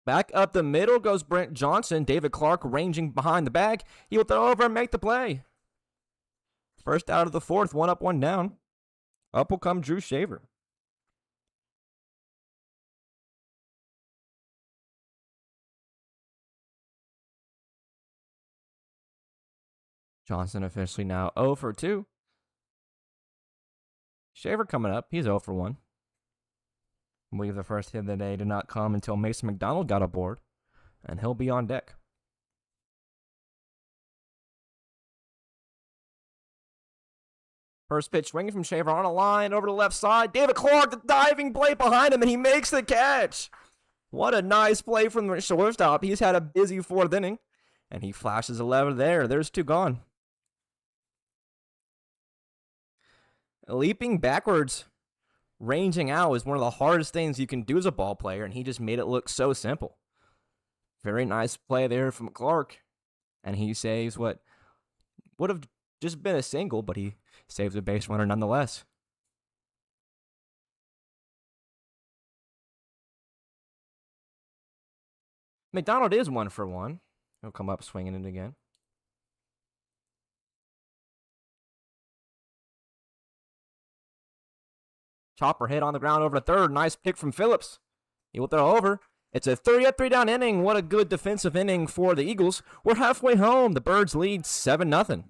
Back up the middle goes Brent Johnson. David Clark ranging behind the bag. He will throw over and make the play. First out of the fourth, 1 up, 1 down. Up will come Drew Shaver. Johnson officially now 0 for 2. Shaver coming up. He's 0 for 1. I believe the first hit of the day did not come until Mason McDonald got aboard, and he'll be on deck. First pitch swinging from Shaver on a line over to the left side. David Clark, the diving play behind him, and he makes the catch. What a nice play from the shortstop. He's had a busy fourth inning, and he flashes a lever there. There's two gone. Leaping backwards, ranging out is one of the hardest things you can do as a ball player, and he just made it look so simple. Very nice play there from Clark, and he saves what would have just been a single, but he saves a base runner nonetheless. McDonald is 1 for 1. He'll come up swinging it again. Chopper hit on the ground over to third. Nice pick from Phillips. He will throw over. It's a 3-up, 3-down inning. What a good defensive inning for the Eagles. We're halfway home. The Birds lead 7-0.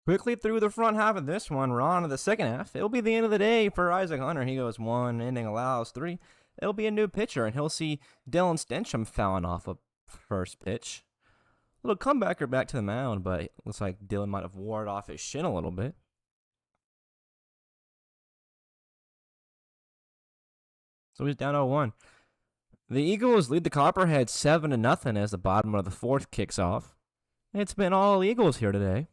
Quickly through the front half of this one, we're on to the second half. It'll be the end of the day for Isaac Hunter. He goes 1 inning, allows 3. It'll be a new pitcher, and he'll see Dylan Stencham fouling off a first pitch. Little comebacker back to the mound, but it looks like Dylan might have warded off his shin a little bit. So he's down 0-1. The Eagles lead the Copperheads 7-0 as the bottom of the fourth kicks off. It's been all Eagles here today.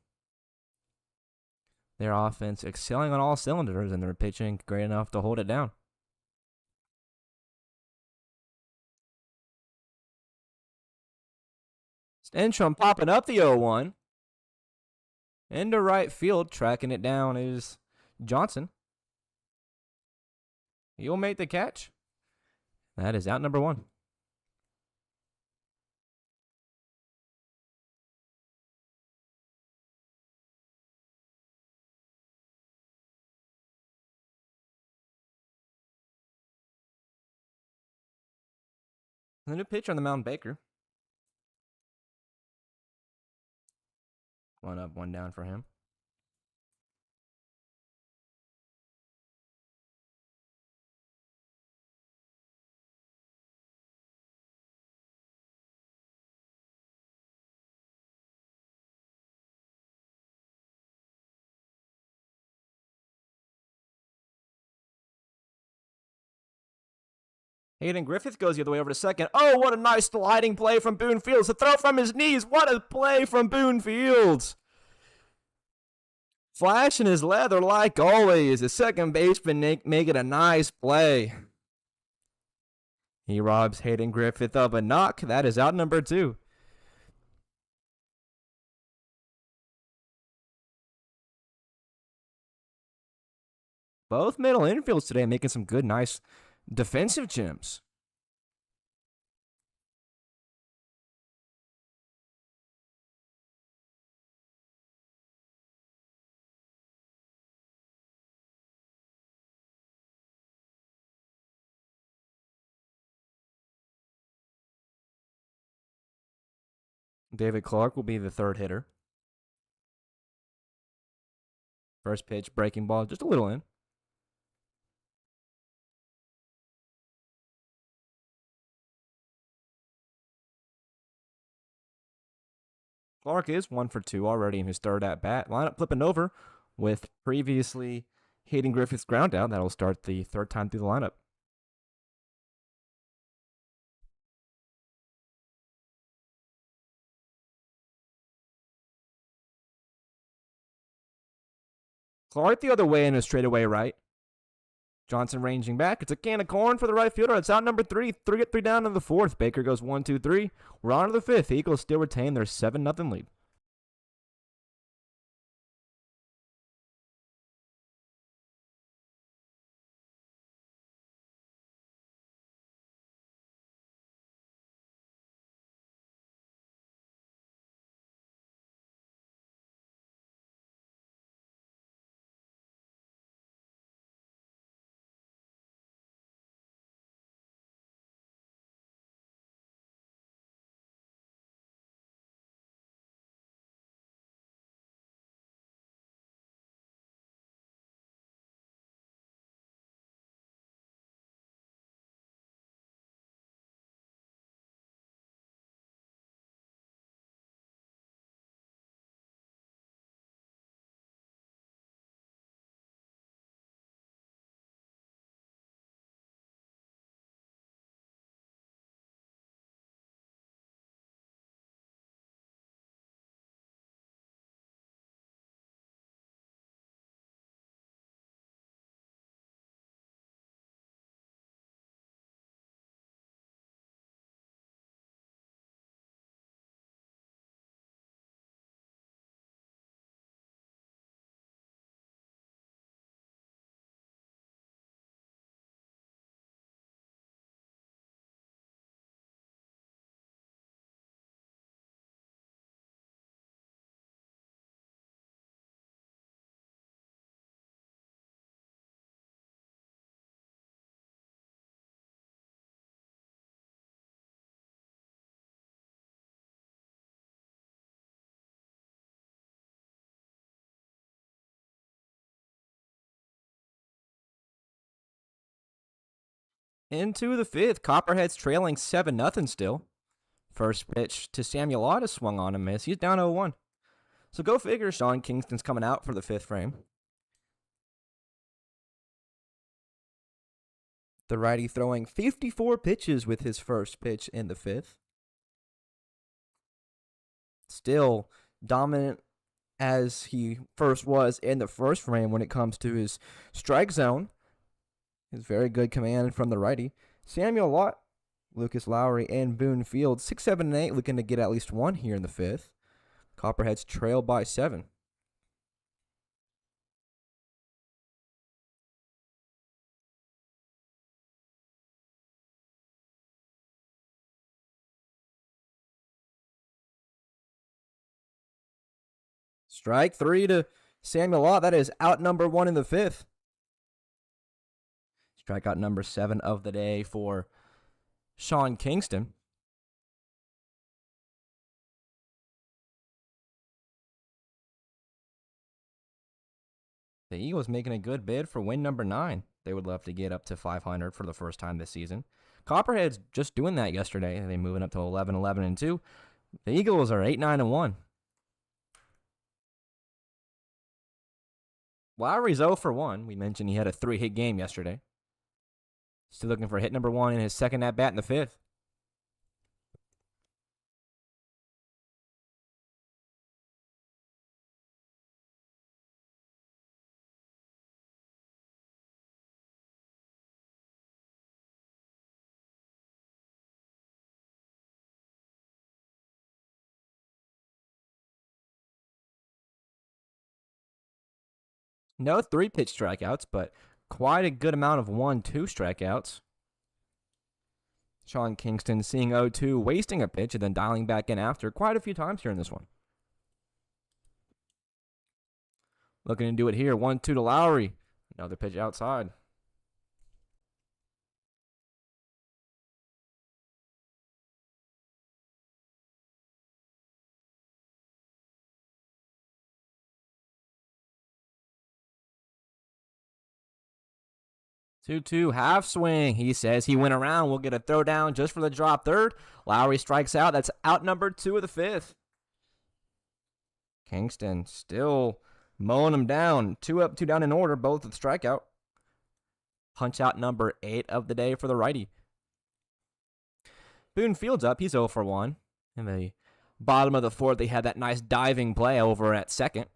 Their offense excelling on all cylinders, and their pitching great enough to hold it down. Stenstrom popping up the 0-1. Into right field, tracking it down is Johnson. He'll make the catch. That is out number 1. The new pitcher on the mound, Baker. 1 up, 1 down for him. Hayden Griffith goes the other way over to second. Oh, what a nice sliding play from Boone Fields. The throw from his knees. What a play from Boone Fields. Flashing his leather like always. The second baseman making a nice play. He robs Hayden Griffith of a knock. That is out number 2. Both middle infields today making some good, nice defensive gems. David Clark will be the third hitter. First pitch, breaking ball, just a little in. Clark is 1 for 2 already in his third at bat. Lineup flipping over with previously Hayden Griffith's ground out. That'll start the third time through the lineup. Clark the other way in a straightaway right. Johnson ranging back. It's a can of corn for the right fielder. It's out number 3. 3 down in the 4th. Baker goes 1, 2, 3. We're on to the 5th. The Eagles still retain their 7-0 lead. Into the 5th. Copperheads trailing 7-0 still. First pitch to Samuel Otta swung on and missed. He's down 0-1. So go figure, Sean Kingston's coming out for the 5th frame. The righty throwing 54 pitches with his first pitch in the 5th. Still dominant as he first was in the first frame when it comes to his strike zone. His very good command from the righty. Samuel Lott, Lucas Lowry, and Boone Field, 6, 7, and 8, looking to get at least one here in the fifth. Copperheads trail by 7. Strike 3 to Samuel Lott. That is out number 1 in the fifth. Strikeout number 7 of the day for Sean Kingston. The Eagles making a good bid for win number 9. They would love to get up to 500 for the first time this season. Copperheads just doing that yesterday. They're moving up to 11, 11, and 2. The Eagles are 8, 9, and 1. Lowry's 0 for 1. We mentioned he had a 3-hit game yesterday. Still looking for hit number 1 in his second at-bat in the fifth. No 3-pitch strikeouts, but quite a good amount of 1-2 strikeouts. Sean Kingston seeing 0-2, wasting a pitch, and then dialing back in after quite a few times here in this one. Looking to do it here. 1-2 to Lowry. Another pitch outside. Two half swing. He says he went around. We'll get a throw down just for the drop third. Lowry strikes out. That's out number 2 of the fifth. Kingston still mowing him down. 2 up, 2 down in order, both with strikeout. Punch out number 8 of the day for the righty. Boone Field's up. He's 0 for 1. In the bottom of the fourth, they had that nice diving play over at second.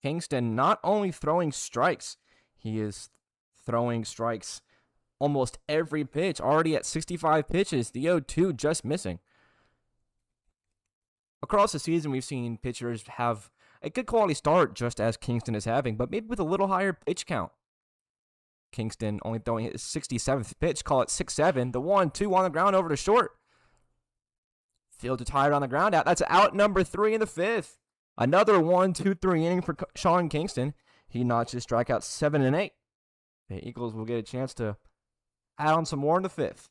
Kingston not only throwing strikes, he is throwing strikes almost every pitch. Already at 65 pitches, the 0-2 just missing. Across the season, we've seen pitchers have a good quality start, just as Kingston is having, but maybe with a little higher pitch count. Kingston only throwing his 67th pitch, call it 6-7. The 1-2 on the ground over to short. Field to tired on the ground out. That's out number 3 in the fifth. Another 1-2-3 inning for Sean Kingston. He notches strikeouts 7 and 8. The Eagles will get a chance to add on some more in the fifth.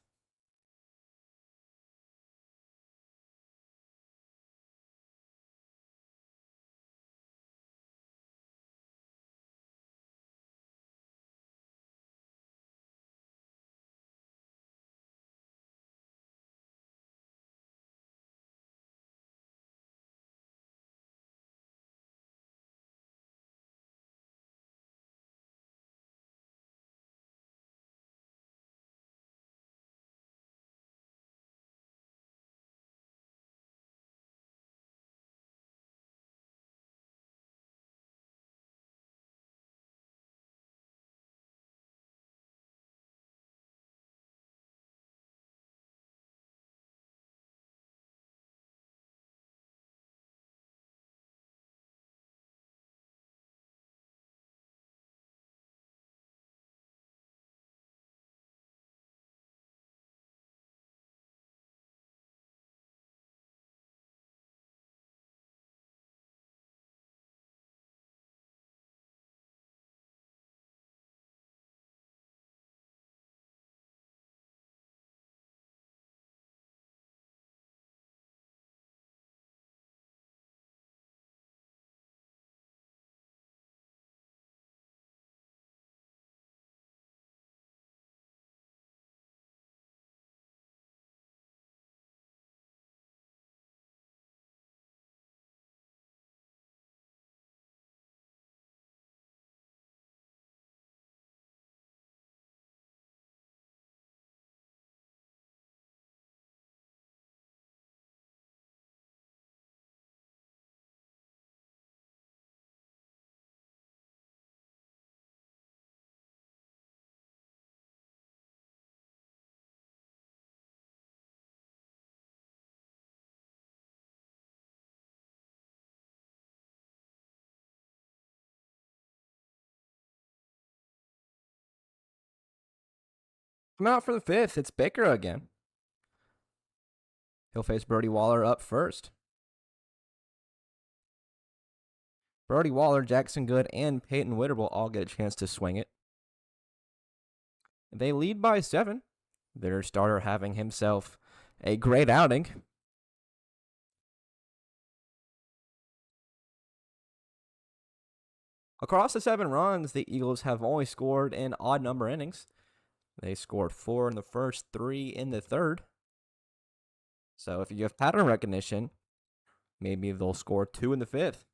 Come out for the fifth. It's Baker again. He'll face Birdie Waller up first. Birdie Waller, Jackson Good, and Peyton Witter will all get a chance to swing it. They lead by 7. Their starter having himself a great outing. Across the 7 runs, the Eagles have only scored in odd number innings. They scored 4 in the first, 3 in the third. So if you have pattern recognition, maybe they'll score 2 in the fifth.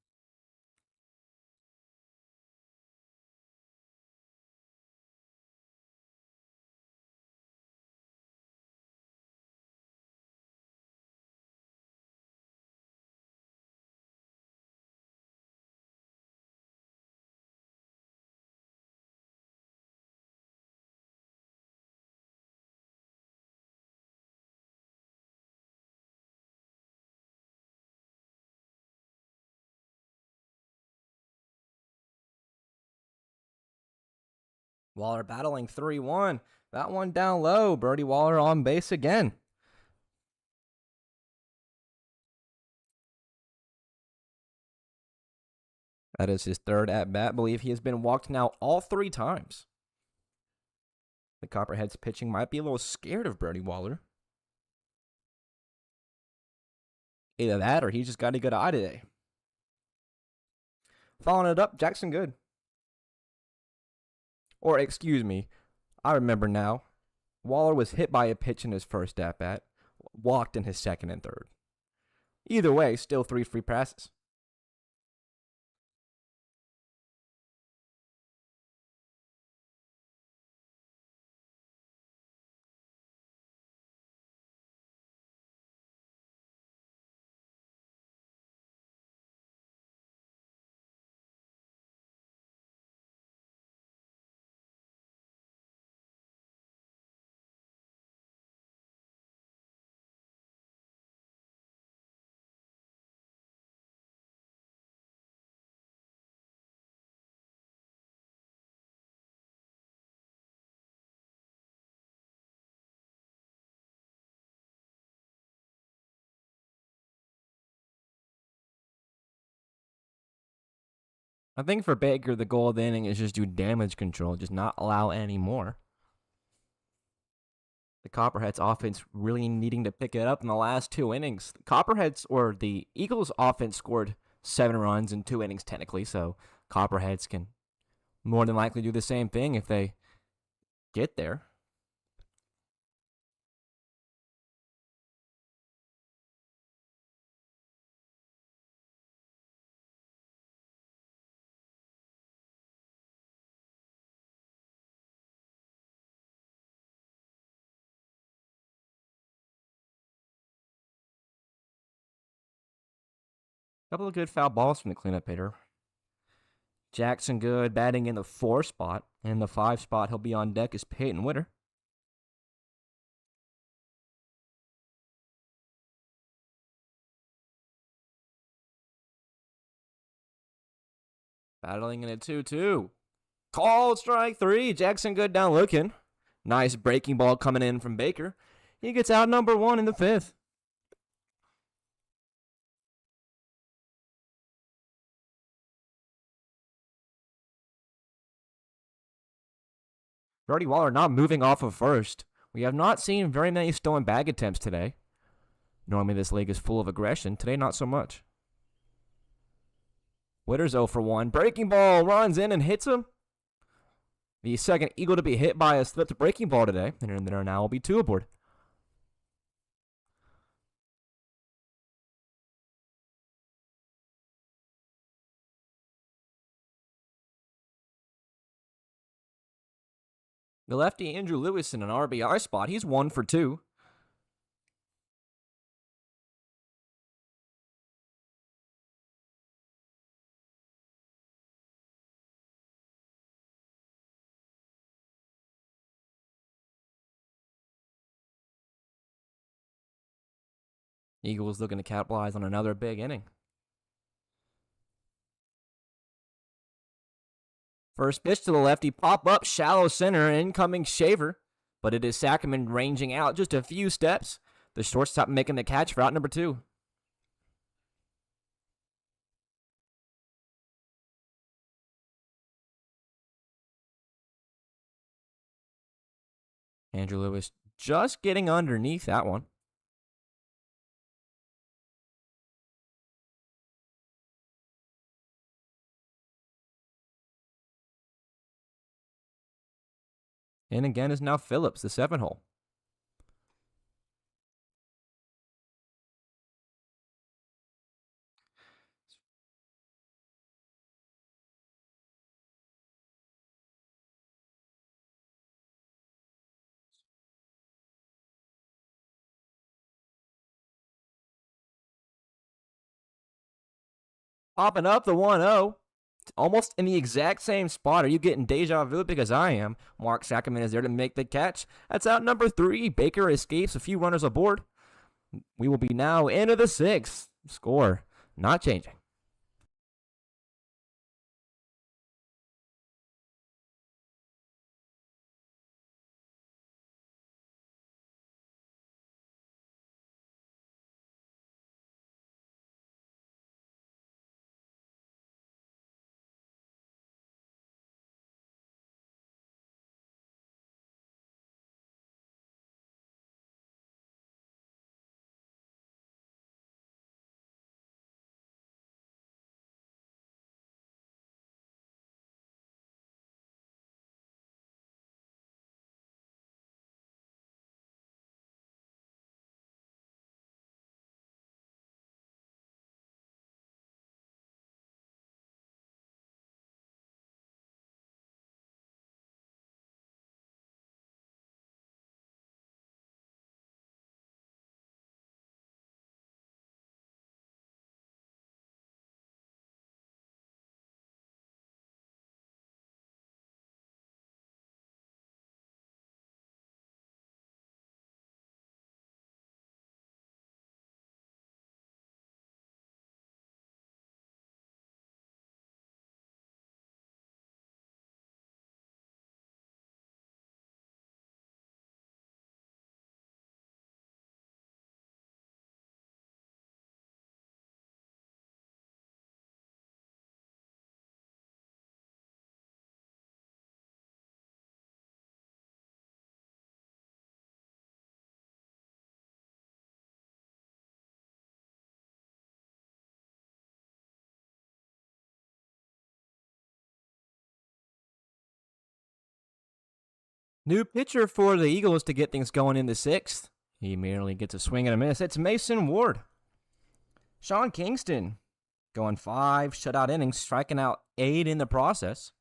Waller battling 3-1. That one down low. Birdie Waller on base again. That is his third at bat. I believe he has been walked now all 3 times. The Copperheads pitching might be a little scared of Birdie Waller. Either that or he's just got a good eye today. Following it up, Jackson Good. Or, excuse me, I remember now. Waller was hit by a pitch in his first at-bat, walked in his second and third. Either way, still 3 free passes. I think for Baker, the goal of the inning is just do damage control, just not allow any more. The Copperheads offense really needing to pick it up in the last 2 innings. The Eagles offense scored 7 runs in 2 innings technically, so Copperheads can more than likely do the same thing if they get there. Couple of good foul balls from the cleanup hitter. Jackson Good batting in the 4 spot. And in the 5 spot, he'll be on deck as Peyton Witter. Battling in a 2-2. Called strike 3. Jackson Good down looking. Nice breaking ball coming in from Baker. He gets out number 1 in the 5th. Birdie Waller not moving off of first. We have not seen very many stolen bag attempts today. Normally this league is full of aggression. Today, not so much. Witter's 0 for 1. Breaking ball runs in and hits him. The second Eagle to be hit by a slipped breaking ball today. And there now will be 2 aboard. The lefty Andrew Lewis in an RBI spot. He's 1 for 2. Eagles looking to capitalize on another big inning. First pitch to the lefty, pop up, shallow center, incoming Shaver. but it is Sackerman ranging out just a few steps. The shortstop making the catch for out number 2. Andrew Lewis just getting underneath that one. And again is now Phillips, the 7-hole. Popping up the 1-0. Almost in the exact same spot. Are you getting deja vu? Because I am. Mark Sackerman is there to make the catch. That's out number 3. Baker escapes, a few runners aboard. We will be now into the 6th. Score not changing. New pitcher for the Eagles to get things going in the 6th. He merely gets a swing and a miss. It's Mason Ward. Sean Kingston going 5 shutout innings, striking out 8 in the process.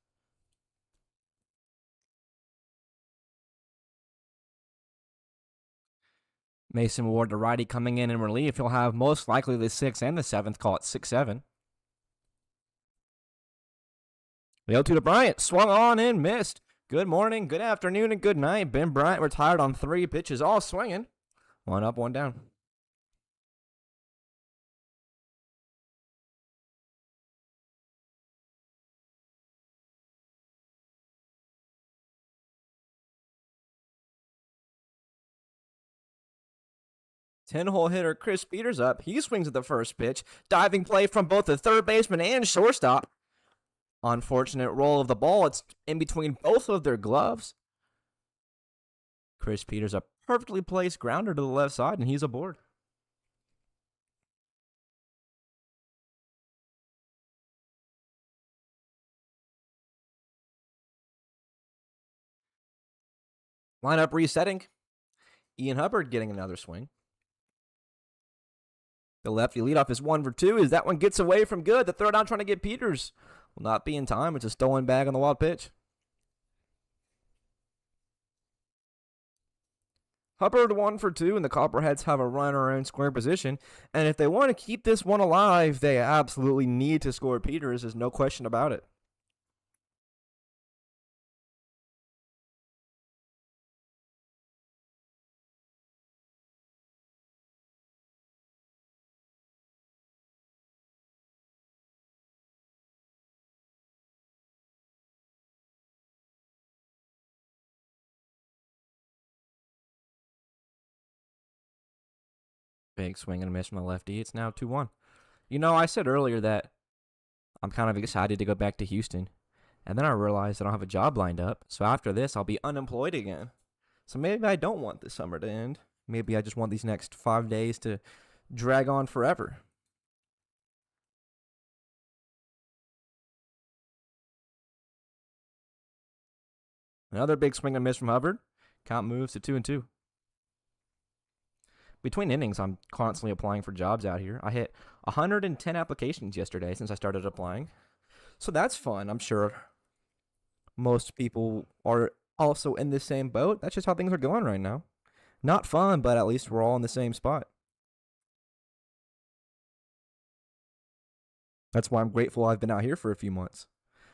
Mason Ward, the righty, coming in relief. He'll have most likely the 6th and the 7th. Call it 6-7. The 0-2 to Bryant. Swung on and missed. Good morning, good afternoon, and good night. Ben Bryant retired on 3 pitches, all swinging. 1 up, 1 down. Ten-hole hitter Chris Peters up. He swings at the first pitch. Diving play from both the third baseman and shortstop. Unfortunate roll of the ball. It's in between both of their gloves. Chris Peters, a perfectly placed grounder to the left side, and he's aboard. Lineup resetting. Ian Hubbard getting another swing. The lefty leadoff is 1 for 2 as that one gets away from good. The third out trying to get Peters will not be in time. It's a stolen bag on the wild pitch. Hubbard 1 for 2, and the Copperheads have a runner in square position. And if they want to keep this one alive, they absolutely need to score Peters. There's no question about it. Big swing and a miss from the lefty. It's now 2-1. You know, I said earlier that I'm kind of excited to go back to Houston. And then I realized I don't have a job lined up. So after this, I'll be unemployed again. So maybe I don't want this summer to end. Maybe I just want these next 5 days to drag on forever. Another big swing and miss from Hubbard. Count moves to 2-2. Between innings, I'm constantly applying for jobs out here. I hit 110 applications yesterday since I started applying. So that's fun. I'm sure most people are also in the same boat. That's just how things are going right now. Not fun, but at least we're all in the same spot. That's why I'm grateful I've been out here for a few months.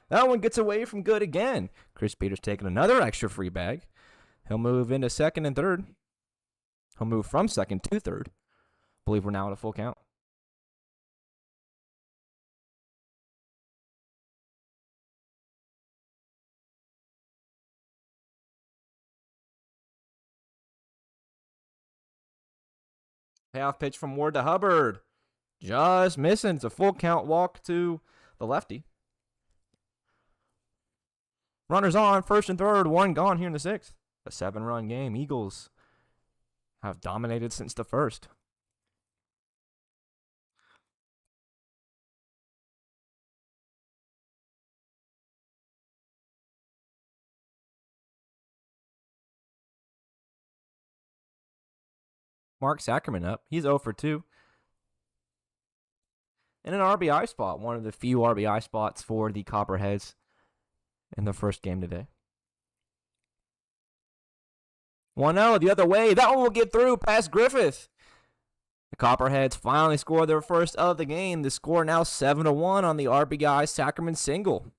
That one gets away from good again. Chris Peters taking another extra free bag. He'll move into second and third. He'll move from second to third. I believe we're now at a full count. Payoff pitch from Ward to Hubbard. Just missing. It's a full count walk to the lefty. Runners on, first and third, one gone here in the sixth. A 7-run game. Eagles have dominated since the first. Mark Sackerman up. He's 0 for 2. And an RBI spot, one of the few RBI spots for the Copperheads in the first game today. 1-0 the other way. That one will get through past Griffith. The Copperheads finally score their first of the game. The score now 7-1 on the RBI Sackerman single.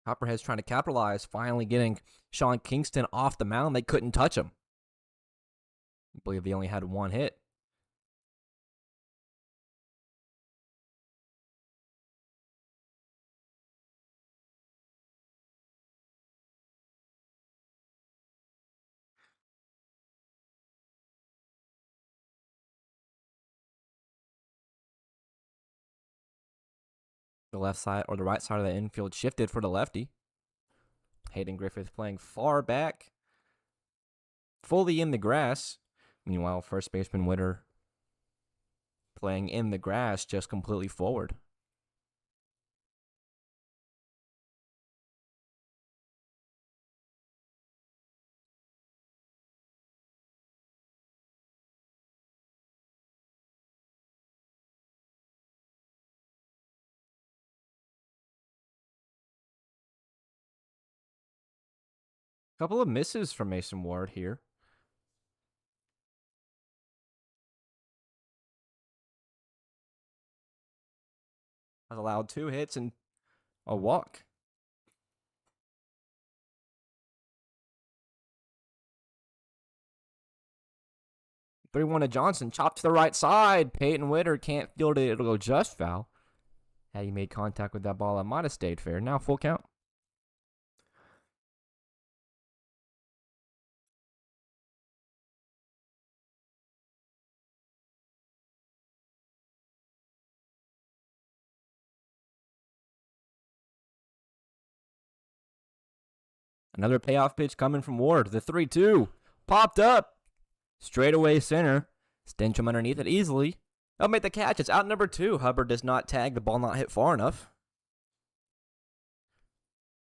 Copperheads trying to capitalize, finally getting Sean Kingston off the mound. They couldn't touch him. I believe they only had one hit. The left side or the right side of the infield shifted for the lefty. Hayden Griffith playing far back, fully in the grass. Meanwhile, first baseman Witter playing in the grass, just completely forward. Couple of misses from Mason Ward here. Has allowed 2 hits and a walk. 3-1 to Johnson. Chopped to the right side. Peyton Witter can't field it. It'll go just foul. Had he made contact with that ball, it might have stayed fair. Now full count. Another payoff pitch coming from Ward. The 3-2. Popped up. Straightaway center. Stenchum underneath it easily. They'll make the catch. It's out number 2. Hubbard does not tag. The ball not hit far enough.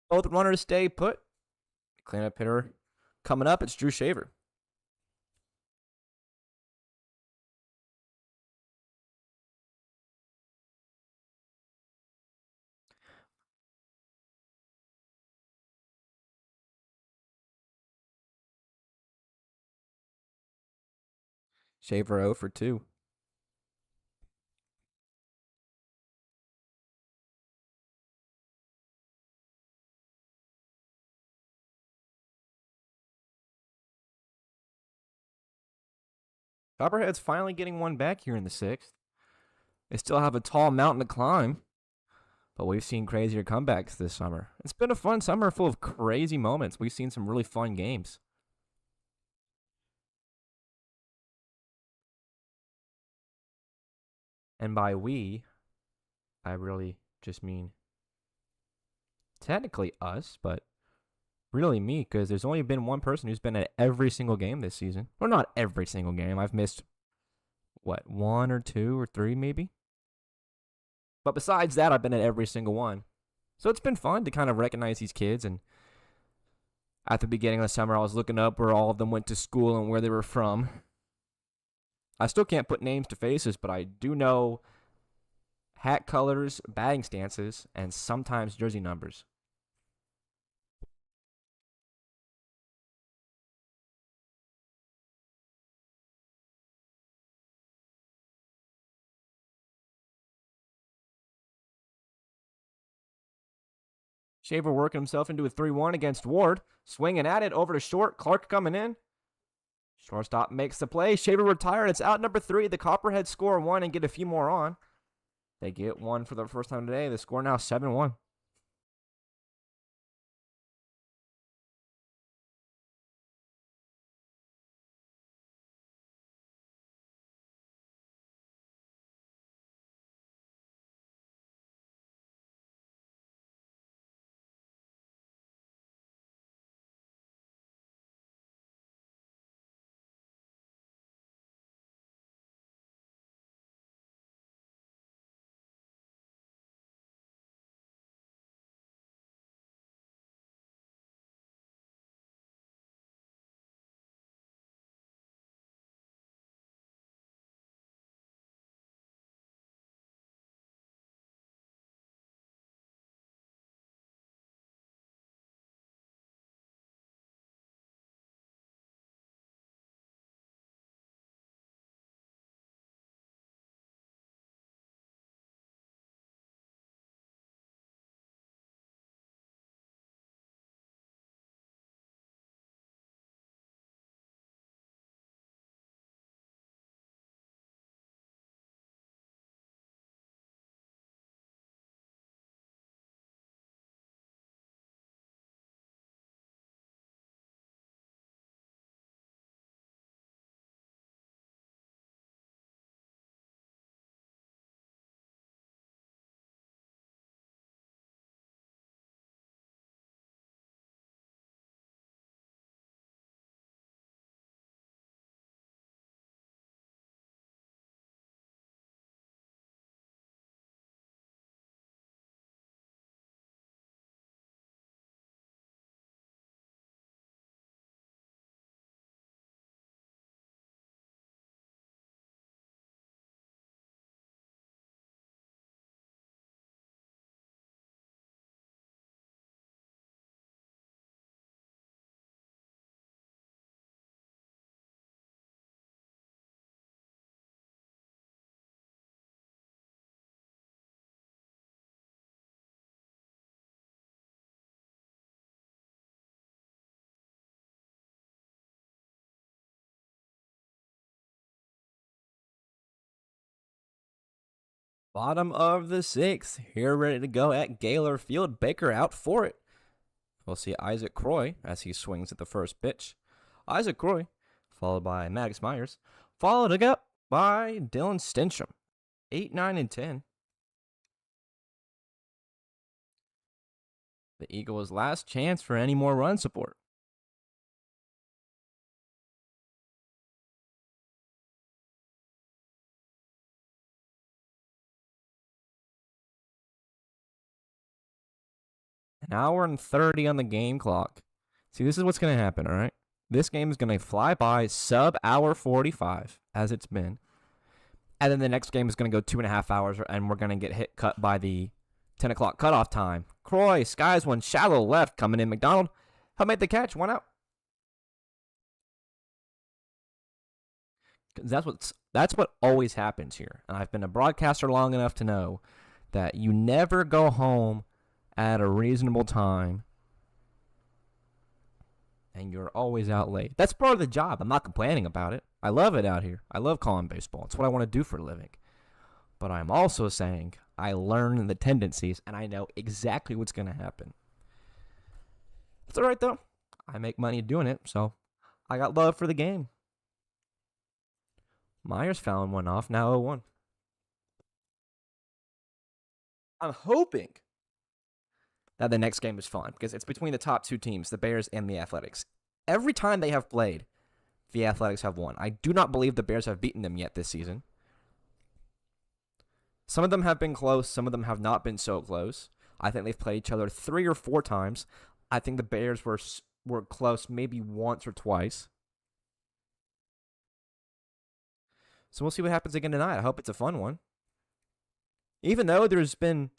Both runners stay put. Cleanup hitter coming up. It's Drew Shaver. Shaver 0 for 2. Copperheads finally getting one back here in the 6th. They still have a tall mountain to climb, but we've seen crazier comebacks this summer. It's been a fun summer full of crazy moments. We've seen some really fun games. And by we, I really just mean technically us, but really me, because there's only been one person who's been at every single game this season. Well, not every single game. I've missed, what, 1 or 2 or 3 maybe? But besides that, I've been at every single one. So it's been fun to kind of recognize these kids. And at the beginning of the summer, I was looking up where all of them went to school and where they were from. I still can't put names to faces, but I do know hat colors, batting stances, and sometimes jersey numbers. Shaver working himself into a 3-1 against Ward. Swinging at it over to short. Clark coming in. Shortstop makes the play. Shaver retired. It's out number 3. The Copperheads score 1 and get a few more on. They get 1 for the first time today. The score now 7-1. Bottom of the 6th. Here ready to go at Gaylor Field. Baker out for it. We'll see Isaac Croy as he swings at the first pitch. Isaac Croy, followed by Maddox Myers, followed up by Dylan Stensham. 8, 9, and 10. The Eagles' last chance for any more run support. An hour and 30 on the game clock. See, this is what's going to happen, all right? This game is going to fly by sub-hour 45, as it's been. And then the next game is going to go 2.5 hours, and we're going to get cut by the 10 o'clock cutoff time. Croy skies one shallow left coming in. McDonald, help make the catch. 1 out. That's what always happens here. And I've been a broadcaster long enough to know that you never go home at a reasonable time, and you're always out late. That's part of the job. I'm not complaining about it. I love it out here. I love calling baseball. It's what I want to do for a living. but I'm also saying I learn the tendencies and I know exactly what's going to happen. It's all right, though. I make money doing it, so I got love for the game. Myers found one off, now 0-1. I'm hoping that the next game is fun because it's between the top two teams, the Bears and the Athletics. Every time they have played, the Athletics have won. I do not believe the Bears have beaten them yet this season. Some of them have been close. Some of them have not been so close. I think they've played each other 3 or 4 times. I think the Bears were close maybe once or twice. So we'll see what happens again tonight. I hope it's a fun one. Even though there's been,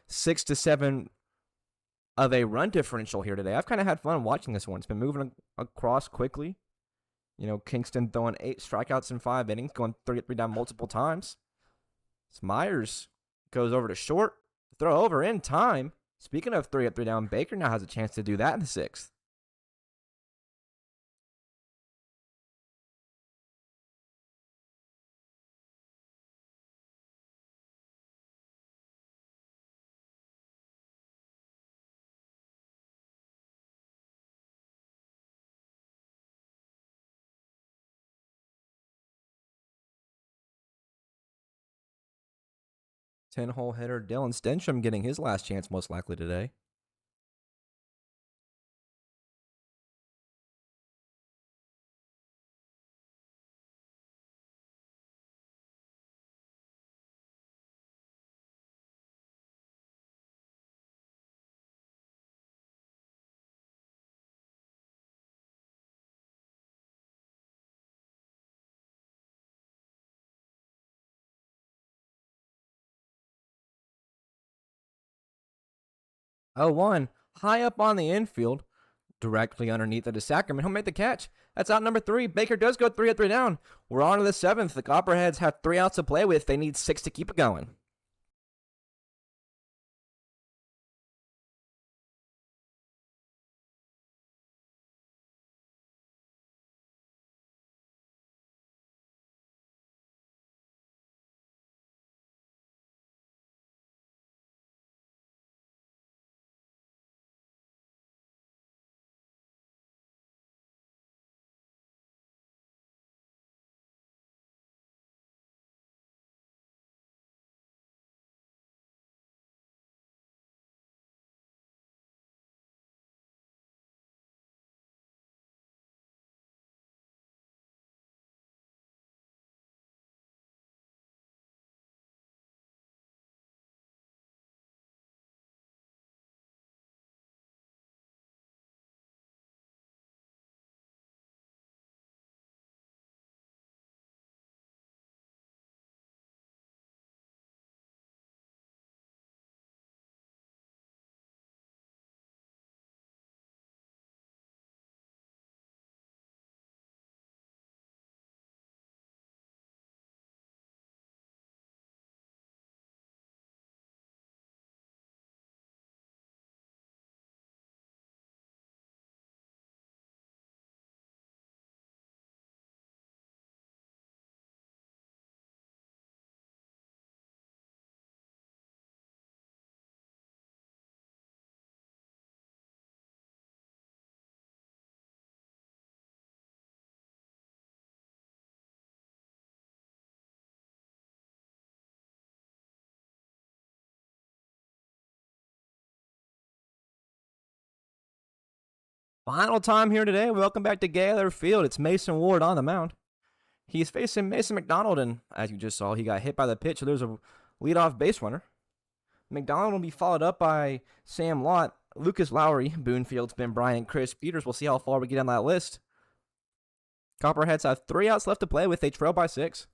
6 to 7 of a run differential here today, I've kind of had fun watching this one. It's been moving across quickly. Kingston throwing 8 strikeouts in 5 innings, going 3-3 down multiple times. Myers goes over to short, throw over in time. Speaking of 3-3 down, Baker now has a chance to do that in the 6th. Ten-hole hitter Dylan Stenstrom getting his last chance most likely today. Oh, one high up on the infield, directly underneath of the Sacrament. He'll make the catch. That's out number 3. Baker does go 3-3 down. We're on to the 7th. The Copperheads have 3 outs to play with. They need 6 to keep it going. Final time here today. Welcome back to Gaylor Field. It's Mason Ward on the mound. He's facing Mason McDonald, and as you just saw, he got hit by the pitch, so there's a leadoff base runner. McDonald will be followed up by Sam Lott, Lucas Lowry, Boone Fields, Ben Bryant, Chris Peters. We'll see how far we get on that list. Copperheads have 3 outs left to play with. They trail by 6.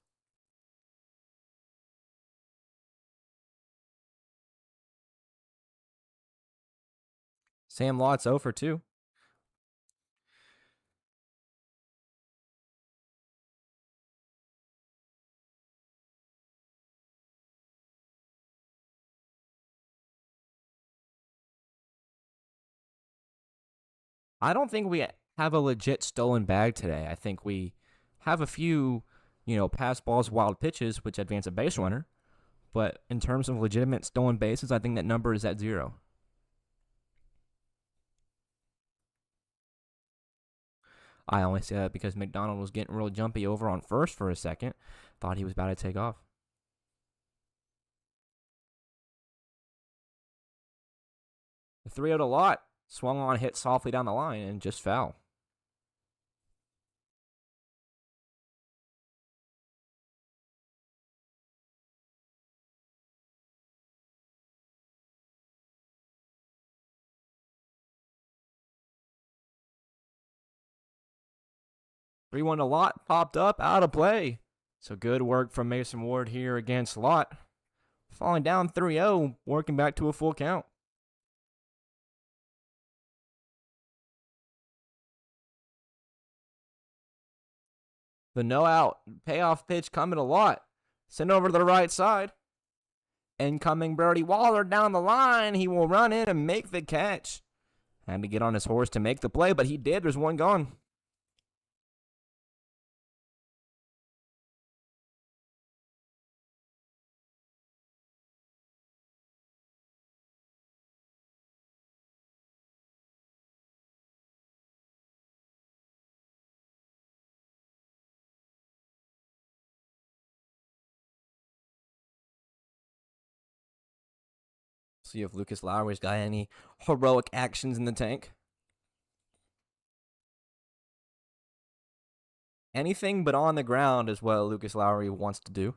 Sam Lott's 0 for 2. I don't think we have a legit stolen bag today. I think we have a few, pass balls, wild pitches, which advance a base runner. But in terms of legitimate stolen bases, I think that number is at 0. I only say that because McDonald was getting real jumpy over on first for a second. Thought he was about to take off. The 3-0 to Lott. Swung on, hit softly down the line, and just foul. Three 1 to Lott, popped up, out of play. So good work from Mason Ward here against Lott. Falling down 3-0, working back to a full count. The no-out payoff pitch coming to Lott. Sent over to the right side. Incoming Brody Waller down the line. He will run in and make the catch. Had to get on his horse to make the play, but he did. There's one gone. See if Lucas Lowry's got any heroic actions in the tank. Anything but on the ground is what Lucas Lowry wants to do.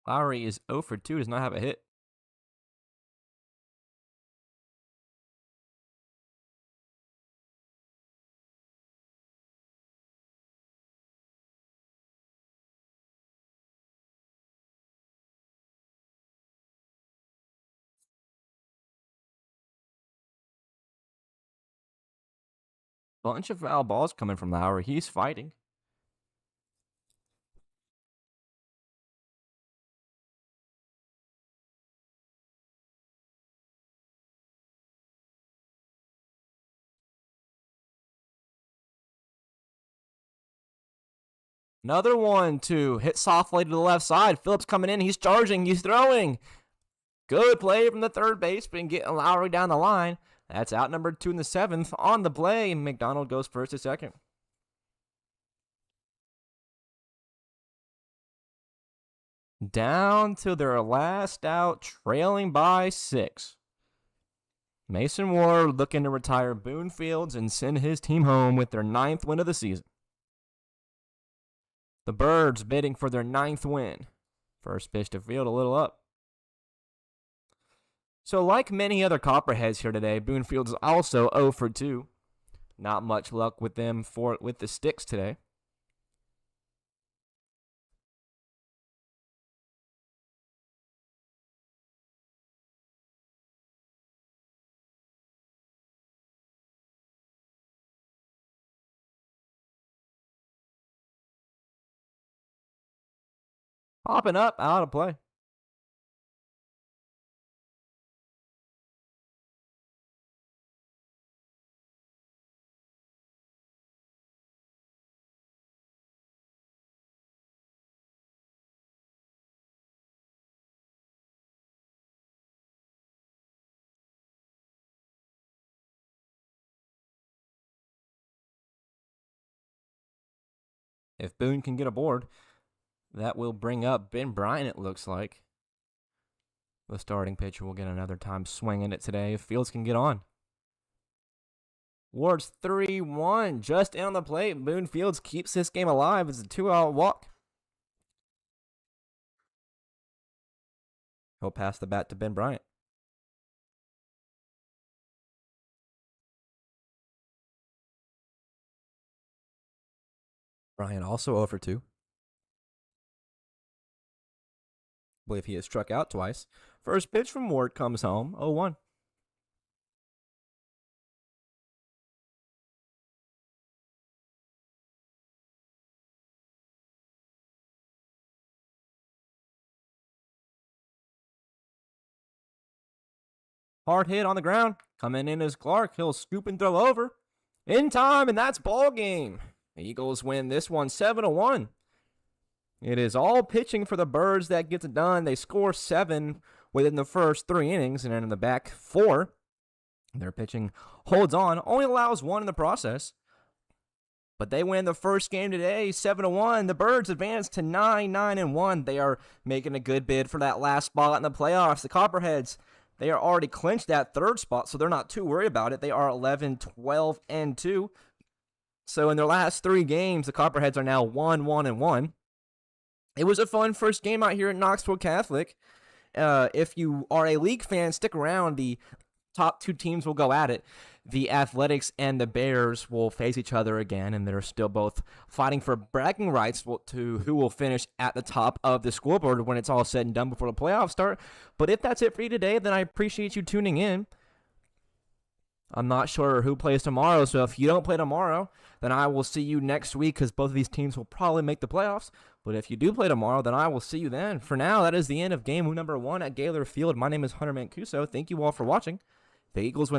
Lowry is 0 for 2, does not have a hit. Bunch of foul balls coming from Lowry. He's fighting. Another 1-2. Hit softly to the left side. Phillips coming in. He's charging. He's throwing. Good play from the third baseman, getting Lowry down the line. That's out number 2 in the 7th. On the play, McDonald goes first to second. Down to their last out, trailing by 6. Mason Ward looking to retire Boone Fields and send his team home with their 9th win of the season. The Birds bidding for their 9th win. First pitch to field, a little up. So like many other Copperheads here today, Boone Fields is also 0 for 2. Not much luck with them with the sticks today. Popping up, out of play. If Boone can get aboard, that will bring up Ben Bryant, it looks like. The starting pitcher will get another time swinging it today if Fields can get on. Ward's 3-1, just in on the plate. Boone Fields keeps this game alive. It's a 2-out walk. He'll pass the bat to Ben Bryant. Bryant also 0 for 2. I believe he has struck out twice. First pitch from Ward comes home, 0-1. Hard hit on the ground. Coming in is Clark. He'll scoop and throw over. In time, and that's ball game. The Eagles win this one 7-1. It is all pitching for the Birds that gets it done. They score 7 within the first 3 innings, and then in the back 4, their pitching holds on, only allows 1 in the process. But they win the first game today, 7-1. The Birds advance to 9-1. They are making a good bid for that last spot in the playoffs. The Copperheads, they are already clinched that 3rd spot, so they're not too worried about it. They are 11-12-2. So in their last 3 games, the Copperheads are now 1-1-1. It was a fun first game out here at Knoxville Catholic. If you are a league fan, stick around. The top 2 teams will go at it. The Athletics and the Bears will face each other again, and they're still both fighting for bragging rights to who will finish at the top of the scoreboard when it's all said and done before the playoffs start. But if that's it for you today, then I appreciate you tuning in. I'm not sure who plays tomorrow, so if you don't play tomorrow, then I will see you next week because both of these teams will probably make the playoffs. But if you do play tomorrow, then I will see you then. For now, that is the end of game number 1 at Gaylor Field. My name is Hunter Mancuso. Thank you all for watching. The Eagles win.